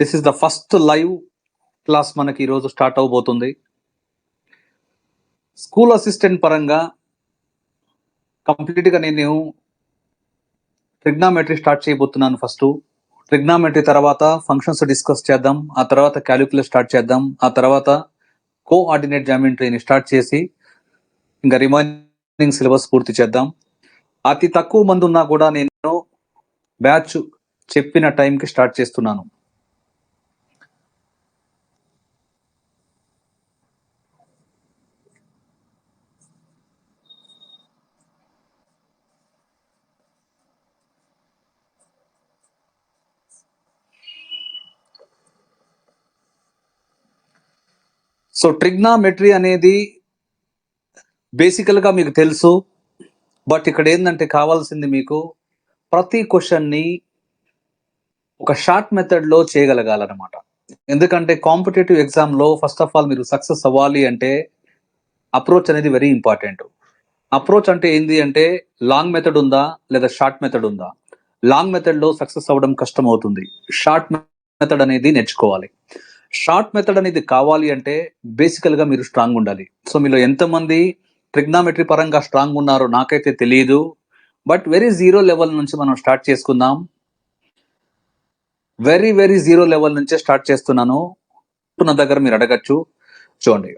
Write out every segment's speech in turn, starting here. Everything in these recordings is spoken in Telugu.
This is the first live class మనకి ఈరోజు స్టార్ట్ అవబోతుంది. స్కూల్ అసిస్టెంట్ పరంగా కంప్లీట్గా నేను ట్రిగ్నామెట్రీ స్టార్ట్ చేయబోతున్నాను. ఫస్ట్ ట్రిగ్నామెట్రీ తర్వాత ఫంక్షన్స్ డిస్కస్ చేద్దాం, ఆ తర్వాత క్యాలిక్యులస్ స్టార్ట్ చేద్దాం, ఆ తర్వాత కోఆర్డినేట్ జామెట్రీని స్టార్ట్ చేసి ఇంకా రిమైనింగ్ సిలబస్ పూర్తి చేద్దాం. అతి తక్కువ మంది ఉన్నా కూడా నేను బ్యాచ్ చెప్పిన టైంకి స్టార్ట్ చేస్తున్నాను. సో ట్రిగ్నామెట్రీ అనేది బేసికల్గా మీకు తెలుసు, బట్ ఇక్కడ ఏంటంటే కావాల్సింది మీకు ప్రతి క్వశ్చన్ని ఒక షార్ట్ మెథడ్లో చేయగలగాలన్నమాట. ఎందుకంటే కాంపిటేటివ్ ఎగ్జామ్లో ఫస్ట్ ఆఫ్ ఆల్ మీరు సక్సెస్ అవ్వాలి అంటే అప్రోచ్ అనేది వెరీ ఇంపార్టెంట్. అప్రోచ్ అంటే ఏంది అంటే లాంగ్ మెథడ్ ఉందా లేదా షార్ట్ మెథడ్ ఉందా. లాంగ్ మెథడ్లో సక్సెస్ అవ్వడం కష్టం అవుతుంది. షార్ట్ మెథడ్ అనేది నేర్చుకోవాలి. షార్ట్ మెథడ్ అనేది కావాలి అంటే బేసికల్గా మీరు స్ట్రాంగ్ ఉండాలి. సో మీలో ఎంతమంది ట్రిగ్నామెట్రీ పరంగా స్ట్రాంగ్ ఉన్నారో నాకైతే తెలియదు, బట్ వెరీ జీరో లెవెల్ నుంచి మనం స్టార్ట్ చేసుకుందాం. వెరీ జీరో లెవెల్ నుంచే స్టార్ట్ చేస్తున్నాను. నా దగ్గర మీరు అడగచ్చు. చూడండి,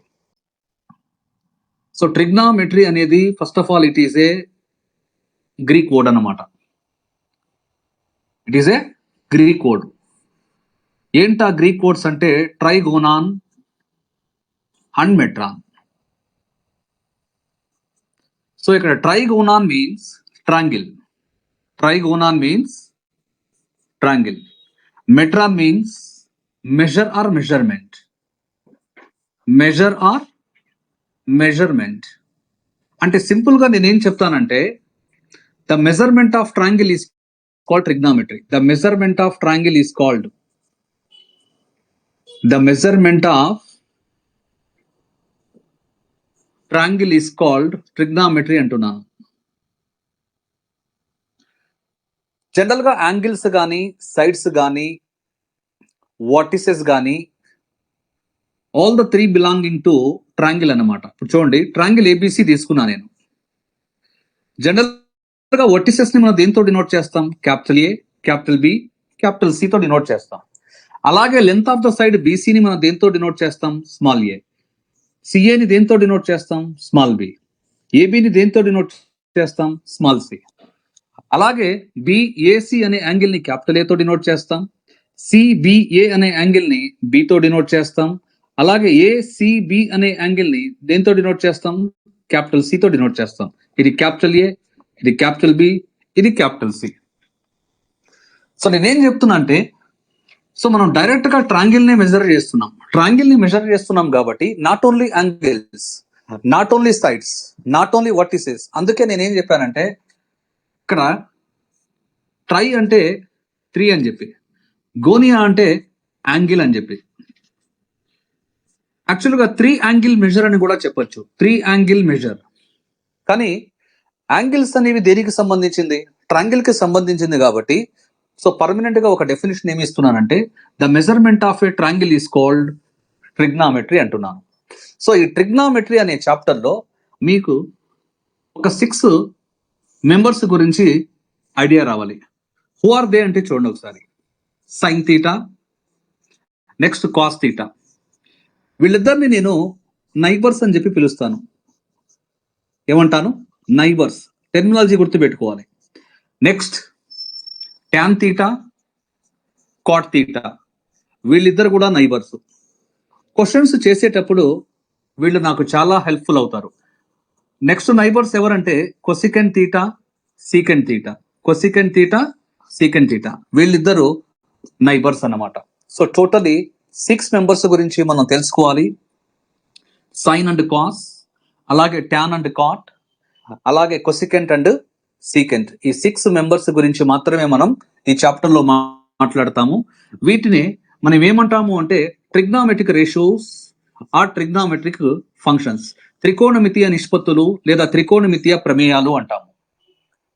సో ట్రిగ్నామెట్రీ అనేది first of all it is a Greek word అన్నమాట. It is a Greek word. ఏంటా గ్రీక్ వర్డ్స్ అంటే ట్రైగోనాన్ అండ్ మెట్రాన్. సో ఇక్కడ trigonon means triangle, trigonon means triangle, metron means measure or measurement, measure or measurement. అంటే సింపుల్ గా నేనేం చెప్తానంటే the measurement of triangle is called trigonometry. The measurement of triangle is called the measurement of triangle is called trigonometry అంటున్నాను. జనరల్ గా యాంగిల్స్ కానీ సైడ్స్ కానీ వర్టిసెస్ కానీ all the three belonging to triangle అన్నమాట. ఇప్పుడు చూడండి, ట్రాంగిల్ ఏబిసి తీసుకున్నా నేను. జనరల్ గా వర్టిసెస్ ని మనం దేంతో డినోట్ చేస్తాం? Capital A, capital B, capital C తో డినోట్ చేస్తాం. అలాగే లెంత్ ఆఫ్ ద సైడ్ బీసీని మనం దేంతో డినోట్ చేస్తాం? స్మాల్ ఏ. సిఏని దేంతో డినోట్ చేస్తాం? Small B. ఏబిని దేంతో డినోట్ చేస్తాం? Small C. అలాగే బిఏసి అనే యాంగిల్ ని క్యాపిటల్ ఏతో డినోట్ చేస్తాం. సిబిఏ అనే యాంగిల్ ని బితో డినోట్ చేస్తాం. అలాగే ఏసిబి అనే యాంగిల్ ని దేంతో డినోట్ చేస్తాం? క్యాపిటల్ సితో డినోట్ చేస్తాం. ఇది క్యాపిటల్ ఏ, ఇది క్యాపిటల్ బి, ఇది క్యాపిటల్ సి. సో నేనేం చెప్తున్నా అంటే, సో మనం డైరెక్ట్ గా ట్రాంగిల్ ని మెజర్ చేస్తున్నాం. ట్రాంగిల్ ని మెజర్ చేస్తున్నాం కాబట్టి not only angles, not only sides, not only vertices. అందుకే నేనేం చెప్పానంటే ఇక్కడ ట్రై అంటే 3 అని చెప్పి, గోనియా అంటే యాంగిల్ అని చెప్పి, యాక్చువల్గా 3 యాంగిల్ మెజర్ అని కూడా చెప్పొచ్చు. 3 యాంగిల్ మెజర్. కానీ యాంగిల్స్ అనేవి దేనికి సంబంధించింది? ట్రాంగిల్ కి సంబంధించింది కాబట్టి సో పర్మనెంట్ గా ఒక డెఫినేషన్ ఏమి ఇస్తున్నానంటే the measurement of a triangle is called trigonometry అంటున్నాను. సో ఈ ట్రిగ్నామెట్రీ అనే చాప్టర్ లో మీకు ఒక 6 మెంబర్స్ గురించి ఐడియా రావాలి. హూ ఆర్ దే అంటే చూడండి ఒకసారి. Sine theta, next cos theta. వీళ్ళిద్దరిని నేను నైబర్స్ అని చెప్పి పిలుస్తాను. ఏమంటాను? నైబర్స్. టెర్మినాలజీ గుర్తుపెట్టుకోవాలి. Next tan theta, cot theta. వీళ్ళిద్దరు కూడా నైబర్స్. క్వశ్చన్స్ చేసేటప్పుడు వీళ్ళు నాకు చాలా హెల్ప్ఫుల్ అవుతారు. నెక్స్ట్ నైబర్స్ ఎవరంటే cosecant theta, secant theta, cosecant theta, secant theta. వీళ్ళిద్దరు నైబర్స్ అన్నమాట. సో టోటలీ 6 మెంబర్స్ గురించి మనం తెలుసుకోవాలి. సైన్ అండ్ కాస్, అలాగే ట్యాన్ అండ్ కాట్, అలాగే కొసికెంట్ అండ్ సీకెంట్. ఈ 6 మెంబర్స్ గురించి మాత్రమే మనం ఈ చాప్టర్ లో మాట్లాడతాము. వీటిని మనం ఏమంటాము అంటే trigonometric ratios or trigonometric functions, త్రికోణమితీయ నిష్పత్తులు లేదా త్రికోణమితీయ ప్రమేయాలు అంటాము.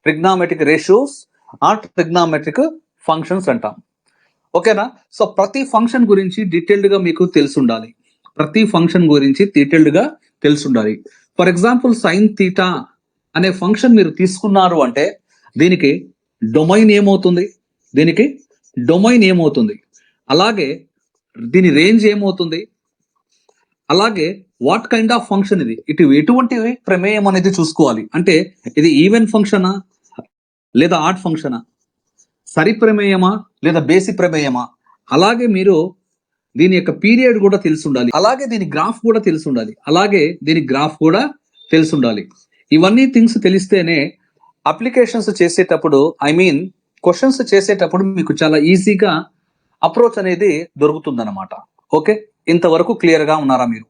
Trigonometric ratios or trigonometric functions అంటాం. ఓకేనా? సో ప్రతి ఫంక్షన్ గురించి డీటెయిల్డ్ గా మీకు తెలిసి ఉండాలి. ప్రతి ఫంక్షన్ గురించి డీటెయిల్డ్ గా తెలిసి ఉండాలి. ఫర్ ఎగ్జాంపుల్ సైన్ థీటా అనే ఫంక్షన్ మీరు తీసుకున్నారు అంటే దీనికి డొమైన్ ఏమవుతుంది? దీనికి డొమైన్ ఏమవుతుంది? అలాగే దీని రేంజ్ ఏమవుతుంది? అలాగే వాట్ కైండ్ ఆఫ్ ఫంక్షన్ ఇది? ఎటువంటి ప్రమేయం అనేది చూసుకోవాలి. అంటే ఇది ఈవెన్ ఫంక్షనా లేదా ఆడ్ ఫంక్షనా, సరి ప్రమేయమా లేదా బేసిక్ ప్రమేయమా? అలాగే మీరు దీని యొక్క పీరియడ్ కూడా తెలిసి ఉండాలి. అలాగే దీని గ్రాఫ్ కూడా తెలిసి ఉండాలి. ఇవన్నీ థింగ్స్ తెలిస్తేనే అప్లికేషన్స్ చేసేటప్పుడు క్వశ్చన్స్ చేసేటప్పుడు మీకు చాలా ఈజీగా అప్రోచ్ అనేది దొరుకుతుందన్నమాట. ఓకే, ఇంతవరకు క్లియర్ గా ఉన్నారా మీరు?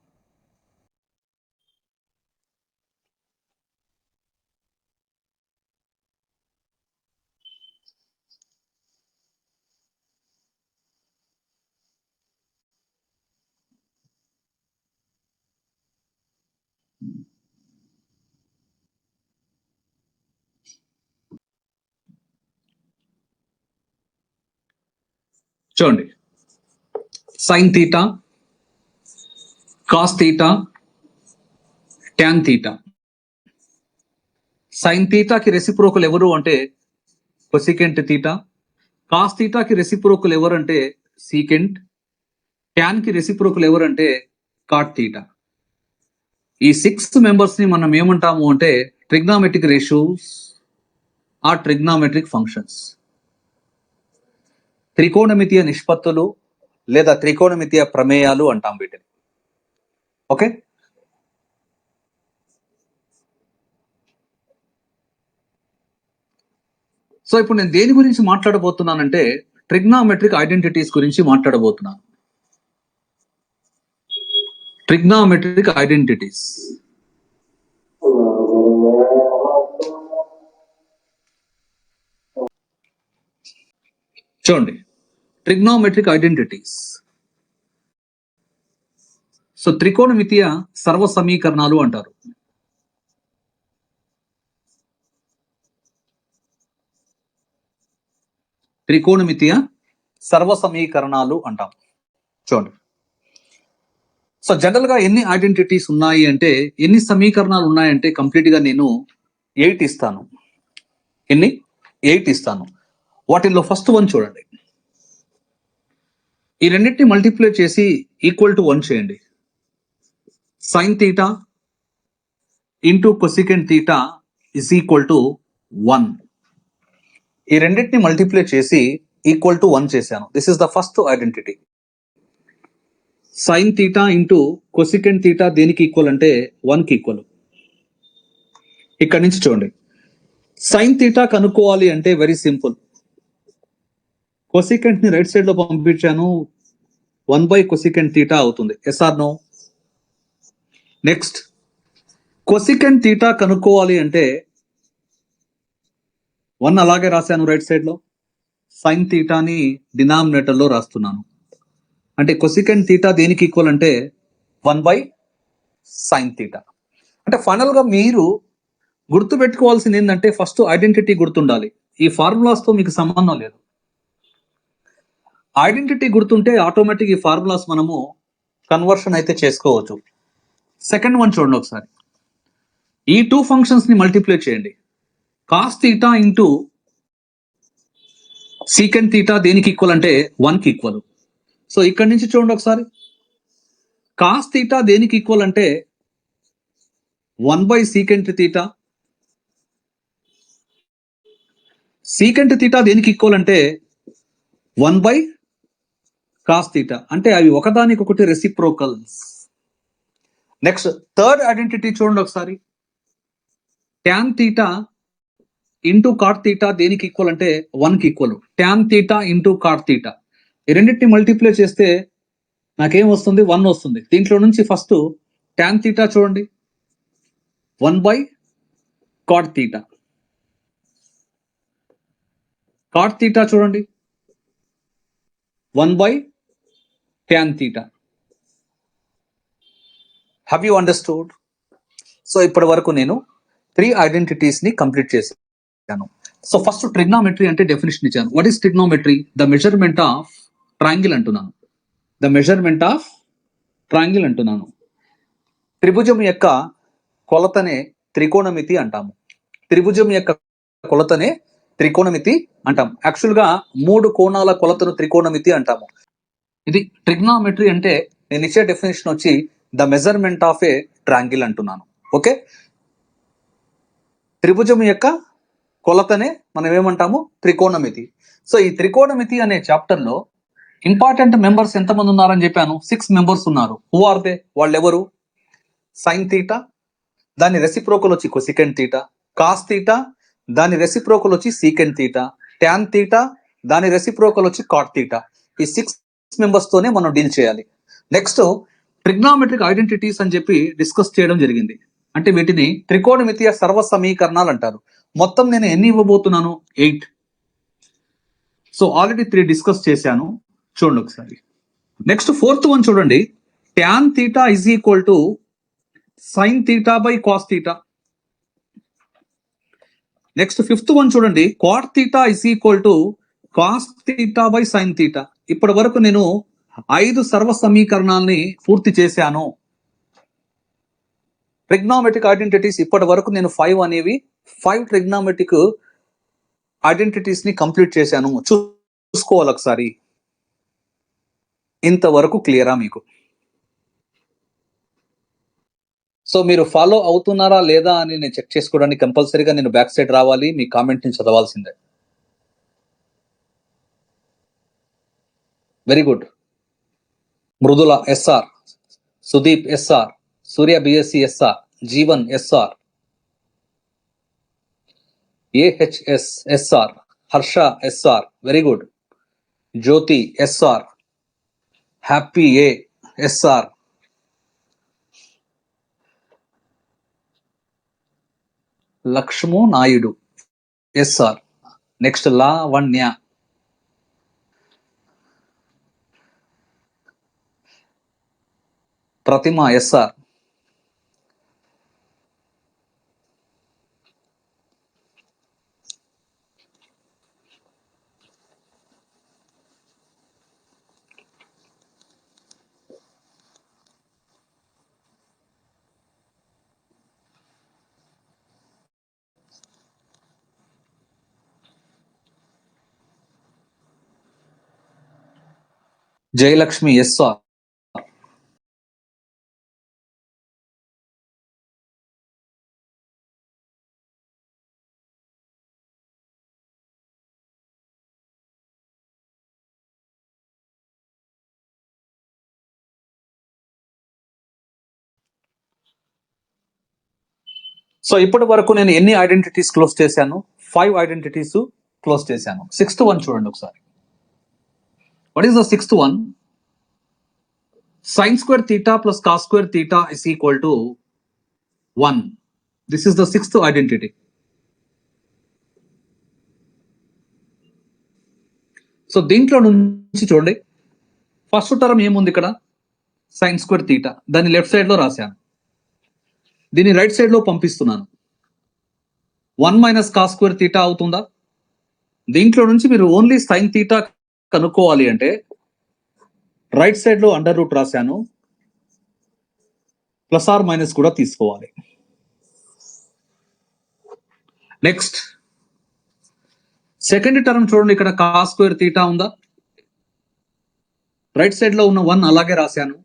చూడండి, sine theta, cos theta, tan theta. Sine థీటాకి రెసిప్రోకల్ ఎవరు అంటే కొసికెంట్ థీటా. కాస్ థీటాకి రెసిప్రోకల్ ఎవరు అంటే సీకెంట్. ట్యాన్ కి రెసిప్రోకల్ ఎవరు అంటే కాట్ థీటా. ఈ 6 మెంబర్స్ ని మనం ఏమంటాము అంటే trigonometric ratios or trigonometric functions. త్రికోణమితీయ నిష్పత్తులు లేదా త్రికోణమితీయ ప్రమేయాలు అంటాం వీటిని. ఓకే, సో ఇప్పుడు నేను దేని గురించి మాట్లాడబోతున్నానంటే ట్రిగ్నామెట్రిక్ ఐడెంటిటీస్ గురించి మాట్లాడబోతున్నాను. Trigonometric identities. చూడండి, ట్రిగ్నామెట్రిక్ ఐడెంటిటీస్. సో త్రికోణమితీయ సర్వ సమీకరణాలు అంటారు. త్రికోణమితీయ సర్వ సమీకరణాలు అంటాం. చూడండి, సో జనరల్ గా ఎన్ని ఐడెంటిటీస్ ఉన్నాయి అంటే, ఎన్ని సమీకరణాలు ఉన్నాయంటే కంప్లీట్ గా నేను 8 ఇస్తాను. ఎన్ని? 8 ఇస్తాను. వాటిల్లో ఫస్ట్ వన్ చూడండి. ఈ రెండింటిని మల్టిప్లై చేసి ఈక్వల్ టు 1 చేయండి. Sign theta into cosecant theta is equal to 1. ఈ రెండింటిని మల్టిప్లై చేసి ఈక్వల్ టు 1 చేశాను. This is the first identity. Sign theta into cosecant theta దేనికి ఈక్వల్ అంటే 1కి ఈక్వల్. ఇక్కడ నుంచి చూడండి, సైన్ థీటా కనుక్కోవాలి అంటే వెరీ సింపుల్. కొసికెంట్ ని రైట్ సైడ్ లో పంపించాను, 1/కొసికెంట్ థీటా అవుతుంది. Yes or no? Next, cosecant theta కనుక్కోవాలి అంటే 1 అలాగే రాశాను రైట్ సైడ్ లో. సైన్ థీటాని డినామినేటర్ లో రాస్తున్నాను. అంటే కొసికెంట్ థీటా దేనికి ఈక్వల్ అంటే 1/సైన్ థీటా. అంటే ఫైనల్ గా మీరు గుర్తు పెట్టుకోవాల్సింది ఏంటంటే ఫస్ట్ ఐడెంటిటీ గుర్తుండాలి. ఈ ఫార్ములాస్ తో మీకు సంబంధం లేదు. ఐడెంటిటీ గుర్తుంటే ఆటోమేటిక్ ఈ ఫార్ములాస్ మనము కన్వర్షన్ అయితే చేసుకోవచ్చు. సెకండ్ వన్ చూడండి ఒకసారి. ఈ 2 ఫంక్షన్స్ ని మల్టిప్లై చేయండి. Cos theta into secant theta దేనికి ఈక్వల్ అంటే 1కి ఈక్వల్. సో ఇక్కడ నుంచి చూడండి ఒకసారి, కాస్ థీటా దేనికి ఈక్వల్ అంటే 1/సీకెంట్ థీటా. సీకెంట్ థీటా దేనికి ఈక్వల్ అంటే 1/కాస్ థీటా. అంటే అవి ఒకదానికొకటి రెసిప్రోకల్స్. నెక్స్ట్ థర్డ్ ఐడెంటిటీ చూడండి ఒకసారి. Tan theta into cot theta దేనికి ఈక్వల్ అంటే 1కి equal. Tan theta into cot theta. ఈ రెండింటిని మల్టిప్లై చేస్తే నాకేం వస్తుంది? 1 వస్తుంది. దీంట్లో నుంచి ఫస్ట్ ట్యాన్ థీటా చూడండి, 1/కాట్ థీటా. కాట్ థీటా చూడండి, 1/ట్యాన్ theta. Have you understood? So ఇప్పటి వరకు నేను 3 ఐడెంటిటీస్ ని కంప్లీట్ చేశాను. సో ఫస్ట్ ట్రిగ్నామెట్రీ అంటే డెఫినేషన్ ఇచ్చాను. What is trigonometry? The measurement of triangle అంటున్నాను. ద మెజర్మెంట్ ఆఫ్ ట్రయాంగిల్ అంటున్నాను. త్రిభుజం యొక్క కొలతనే త్రికోణమితి అంటాము. త్రిభుజం యొక్క కొలతనే త్రికోణమితి అంటాం. యాక్చువల్గా 3 కోణాల కొలతను త్రికోణమితి అంటాము. ఇది ట్రిగ్నామెట్రీ అంటే నేను ఇచ్చే డెఫినేషన్ వచ్చి the measurement of a triangle అంటున్నాను. ఓకే, త్రిభుజం యొక్క కొలతనే మనం ఏమంటాము త్రికోణమితి. సో ఈ త్రికోణమితి అనే చాప్టర్ లో ఇంపార్టెంట్ మెంబర్స్ ఎంతమంది ఉన్నారని చెప్పాను? 6 మెంబర్స్ ఉన్నారు. Who are they? వాళ్ళు ఎవరు? సైన్ తీటా, దాని రెసిప్రోకల్ వచ్చి కొసికెంట్ తీటా, కాస్ తీటా, దాని రెసిప్రోకల్ వచ్చి సీకెంట్ తీటా, ట్యాన్ తీటా, దాని రెసిప్రోకల్ వచ్చి కాట్ తీటా. ఈ 6 మెంబర్స్ తోనే మనం డీల్ చేయాలి. నెక్స్ట్ ట్రిగ్నామెట్రిక్ ఐడెంటిటీస్ అని చెప్పి డిస్కస్ చేయడం జరిగింది. అంటే వీటిని త్రికోణమితీయ సర్వ సమీకరణాలు అంటారు. మొత్తం నేను ఎన్ని ఇవ్వబోతున్నాను? 8. సో ఆల్రెడీ 3 డిస్కస్ చేశాను, చూడండి ఒకసారి. నెక్స్ట్ 4th వన్ చూడండి. Tan theta is equal to sine theta by cos theta. Next 5th one చూడండి. Cot theta is equal to cos theta by sine theta. ఇప్పటి వరకు నేను 5 సర్వ సమీకరణాలని పూర్తి చేశాను. ట్రిగ్నామెట్రిక్ ఐడెంటిటీస్ ఇప్పటి వరకు నేను 5 ట్రిగ్నామెట్రిక్ ఐడెంటిటీస్ ని కంప్లీట్ చేశాను. చూసుకోవాలి ఒకసారి. ఇంతవరకు క్లియరా మీకు? సో మీరు ఫాలో అవుతున్నారా లేదా అని నేను చెక్ చేసుకోవడానికి కంపల్సరీగా నేను బ్యాక్ సైడ్ రావాలి, మీ కామెంట్ ని చదవాల్సిందే. Very good. Mrudula SR, Sudeep SR, Surya BSc SR, Jeevan SR, AHS SR, Harsha SR, very good. Jyothi SR, happy A SR, Lakshmu Naidu SR. Next Lavanya, Pratima SR, Jayalakshmi SR, so ఇప్పటి వరకు నేను ఎన్ని ఐడెంటిటీస్ క్లోజ్ చేశాను? 5 ఐడెంటిటీస్ క్లోజ్ చేశాను. 6th వన్ చూడండి ఒకసారి. What is the 6th one? Sine square theta plus cos square theta is equal to 1. This is the 6th identity. So దీంట్లో నుంచి చూడండి, ఫస్ట్ టర్మ్ ఏముంది ఇక్కడ? Sine square theta. దాన్ని లెఫ్ట్ సైడ్ లో రాశాను, దీన్ని రైట్ సైడ్ లో పంపిస్తున్నాను. 1 మైనస్ కాస్ స్క్వేర్ తీటా అవుతుందా? దీంట్లో నుంచి మీరు ఓన్లీ సైన్ తీటా కనుక్కోవాలి అంటే రైట్ సైడ్ లో అండర్ రూట్ రాశాను, ప్లస్ ఆర్ మైనస్ కూడా తీసుకోవాలి. నెక్స్ట్ సెకండ్ టర్మ్ చూడండి, ఇక్కడ కాస్ స్క్వేర్ తీటా ఉందా? రైట్ సైడ్ లో ఉన్న 1 అలాగే రాశాను.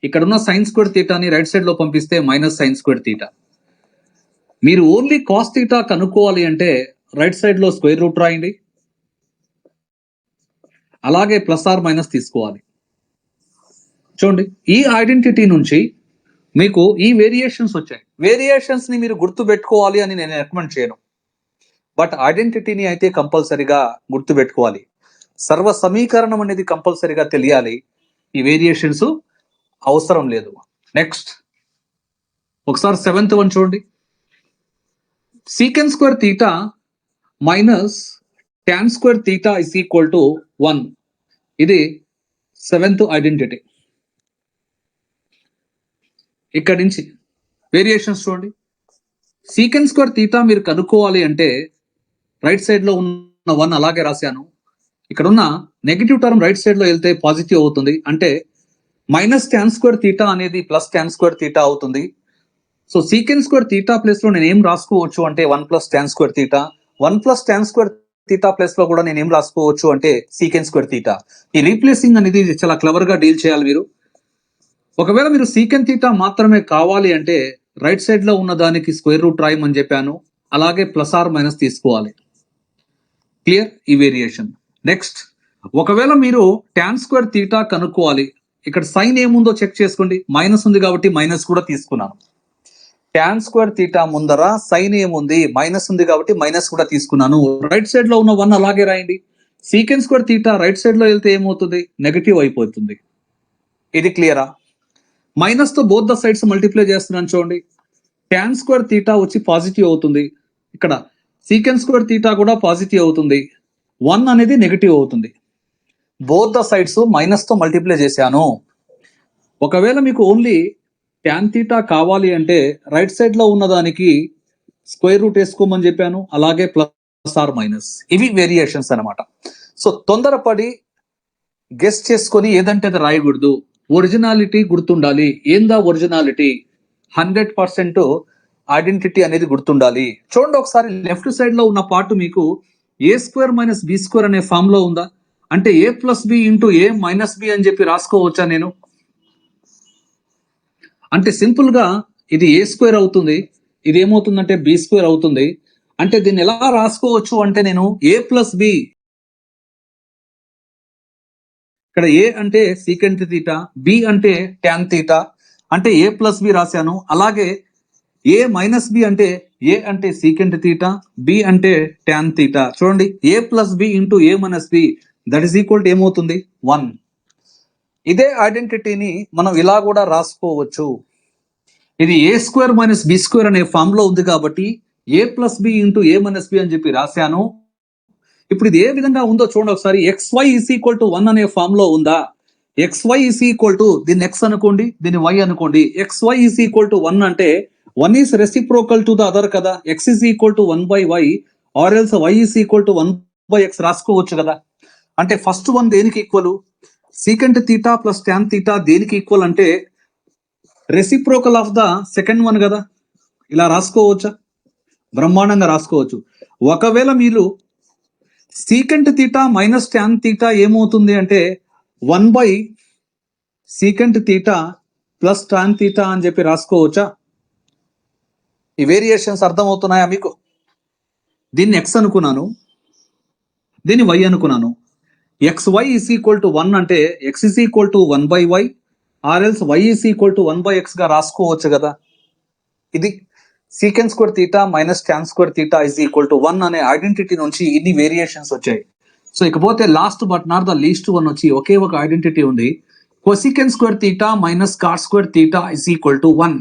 ఇక్కడ ఉన్న సైన్ స్క్వేర్ తీటాని రైట్ సైడ్ లో పంపిస్తే మైనస్ సైన్ స్క్వేర్ తీటా. మీరు ఓన్లీ కాస్ తీటా కనుక్కోవాలి అంటే రైట్ సైడ్ లో స్క్వేర్ రూట్ రాయండి, అలాగే ప్లస్ ఆర్ మైనస్ తీసుకోవాలి. చూడండి, ఈ ఐడెంటిటీ నుంచి మీకు ఈ వేరియేషన్స్ వచ్చాయి. వేరియేషన్స్ ని మీరు గుర్తు పెట్టుకోవాలి అని నేను రికమెండ్ చేయను, బట్ ఐడెంటిటీని అయితే కంపల్సరీగా గుర్తు పెట్టుకోవాలి. సర్వ సమీకరణం అనేది కంపల్సరీగా తెలియాలి, ఈ వేరియేషన్స్ అవసరం లేదు. నెక్స్ట్ ఒకసారి 7th వన్ చూడండి. Secant square theta minus tan square theta is equal to 1. ఇది 7th ఐడెంటిటీ. ఇక్కడి నుంచి వేరియేషన్స్ చూడండి. సీకెంట్ స్క్వేర్ తీటా మీరు కనుక్కోవాలి అంటే రైట్ సైడ్ లో ఉన్న 1 అలాగే రాశాను, ఇక్కడ ఉన్న నెగిటివ్ టర్మ్ రైట్ సైడ్ లో వెళ్తే పాజిటివ్ అవుతుంది, అంటే మైనస్ tan స్క్వేర్ తీటా అనేది ప్లస్ tan స్క్వేర్ తీటా అవుతుంది. సో సీకెన్ స్క్వేర్ తీటా ప్లేస్ లో నేను ఏం రాసుకోవచ్చు అంటే 1 plus tan square theta, 1 plus tan square theta place లో కూడా నేను ఏం రాసుకోవచ్చు అంటే సీకెన్ స్క్వేర్ తీటా. ఈ రీప్లేసింగ్ అనేది చాలా క్లవర్ గా డీల్ చేయాలి మీరు. ఒకవేళ మీరు సీకెన్ తీటా మాత్రమే కావాలి అంటే రైట్ సైడ్ లో ఉన్న దానికి స్క్వేర్ రూట్ రాయమని చెప్పాను, అలాగే ప్లస్ ఆర్ మైనస్ తీసుకోవాలి. క్లియర్ ఈ వేరియేషన్. నెక్స్ట్, ఒకవేళ మీరు tan స్క్వేర్ తీటా కనుక్కోవాలి, ఇక్కడ సైన్ ఏముందో చెక్ చేసుకోండి. మైనస్ ఉంది కాబట్టి మైనస్ కూడా తీసుకున్నాను. tan స్క్వేర్ తీటా ముందర సైన్ ఏముంది, మైనస్ ఉంది కాబట్టి మైనస్ కూడా తీసుకున్నాను. రైట్ సైడ్ లో ఉన్న 1 అలాగే రాయండి. సీకెన్ స్క్వేర్ తీటా రైట్ సైడ్ లో వెళ్తే ఏమవుతుంది, నెగటివ్ అయిపోతుంది. ఇది క్లియరా? మైనస్ తో బోత్ ద సైడ్స్ మల్టిప్లై చేస్తున్నాను చూడండి. tan స్క్వేర్ తీటా వచ్చి పాజిటివ్ అవుతుంది, ఇక్కడ సీకెన్ స్క్వేర్ తీటా కూడా పాజిటివ్ అవుతుంది, 1 అనేది నెగటివ్ అవుతుంది. బోత్ ద సైడ్స్ మైనస్ తో మల్టిప్లై చేశాను. ఒకవేళ మీకు ఓన్లీ tan తీటా కావాలి అంటే రైట్ సైడ్ లో ఉన్న దానికి స్క్వేర్ రూట్ వేసుకోమని చెప్పాను, అలాగే ప్లస్ ఆర్ మైనస్. ఇవి వేరియేషన్స్ అనమాట. సో తొందరపడి గెస్ చేసుకొని ఏదంటే అది రాయకూడదు. ఒరిజినాలిటీ గుర్తుండాలి. ఏందా ఒరిజినాలిటీ? 100% ఐడెంటిటీ అనేది గుర్తుండాలి. చూడండి ఒకసారి లెఫ్ట్ సైడ్ లో ఉన్న పార్ట్ మీకు ఏ స్క్వేర్ మైనస్ బి స్క్వేర్ అనే ఫామ్ లో ఉందా? అంటే ఏ plus B into A minus B అని చెప్పి రాసుకోవచ్చా నేను? అంటే సింపుల్ గా ఇది ఏ స్క్వేర్ అవుతుంది, ఇది ఏమవుతుందంటే బి స్క్వేర్ అవుతుంది. అంటే దీన్ని ఎలా రాసుకోవచ్చు అంటే నేను ఏ ప్లస్ బి, ఇక్కడ ఏ అంటే సీకెంట్ తీటా, బి అంటే tan తీటా, అంటే ఏ ప్లస్ బి రాశాను. అలాగే ఏ మైనస్ బి అంటే ఏ అంటే సీకెంట్ తీటా, బి అంటే tan తీటా. చూడండి, A plus B into A minus B that is equal to ఏమవుతుంది, 1. ఇదే ఐడెంటిటీని మనం ఇలా కూడా రాసుకోవచ్చు. ఇది A square minus B square అనే ఫామ్ లో ఉంది కాబట్టి A plus B into A minus B అని చెప్పి రాశాను. ఇప్పుడు ఇది ఏ విధంగా ఉందో చూడండి ఒకసారి. xy ఈస్ ఈక్వల్ టు 1 అనే ఫామ్ లో ఉందా? xy ఈస్ ఈక్వల్ టు, దీన్ని x అనుకోండి, దీన్ని y అనుకోండి. xy ఈస్ ఈక్వల్ టు 1 అంటే 1 is reciprocal to the other కదా. x is equal to 1/y or else y is equal to 1/x రాసుకోవచ్చు కదా. అంటే ఫస్ట్ వన్ దేనికి equal? Secant theta plus tan theta దేనికి ఈక్వల్ అంటే reciprocal of the second one కదా. ఇలా రాసుకోవచ్చా? బ్రహ్మాండంగా రాసుకోవచ్చు. ఒకవేళ మీరు secant theta minus tan theta ఏమవుతుంది అంటే 1 secant theta plus tan theta అని చెప్పి రాసుకోవచ్చా? ఈ వేరియేషన్స్ అర్థమవుతున్నాయా మీకు? దీన్ని x అనుకున్నాను, దీన్ని y అనుకున్నాను. xy ఈస్ ఈక్వల్ టు 1 అంటే x is equal to 1/y or else y is equal to 1/x గా రాసుకోవచ్చు కదా. ఇది secant square theta minus tan square theta is equal to 1 అనే ఐడెంటిటీ నుంచి ఇన్ని వేరియేషన్స్ వచ్చాయి. సో ఇకపోతే last but not the least one వచ్చి ఒకే ఒక ఐడెంటిటీ ఉంది. Cosecant square theta minus cot square theta is equal to 1.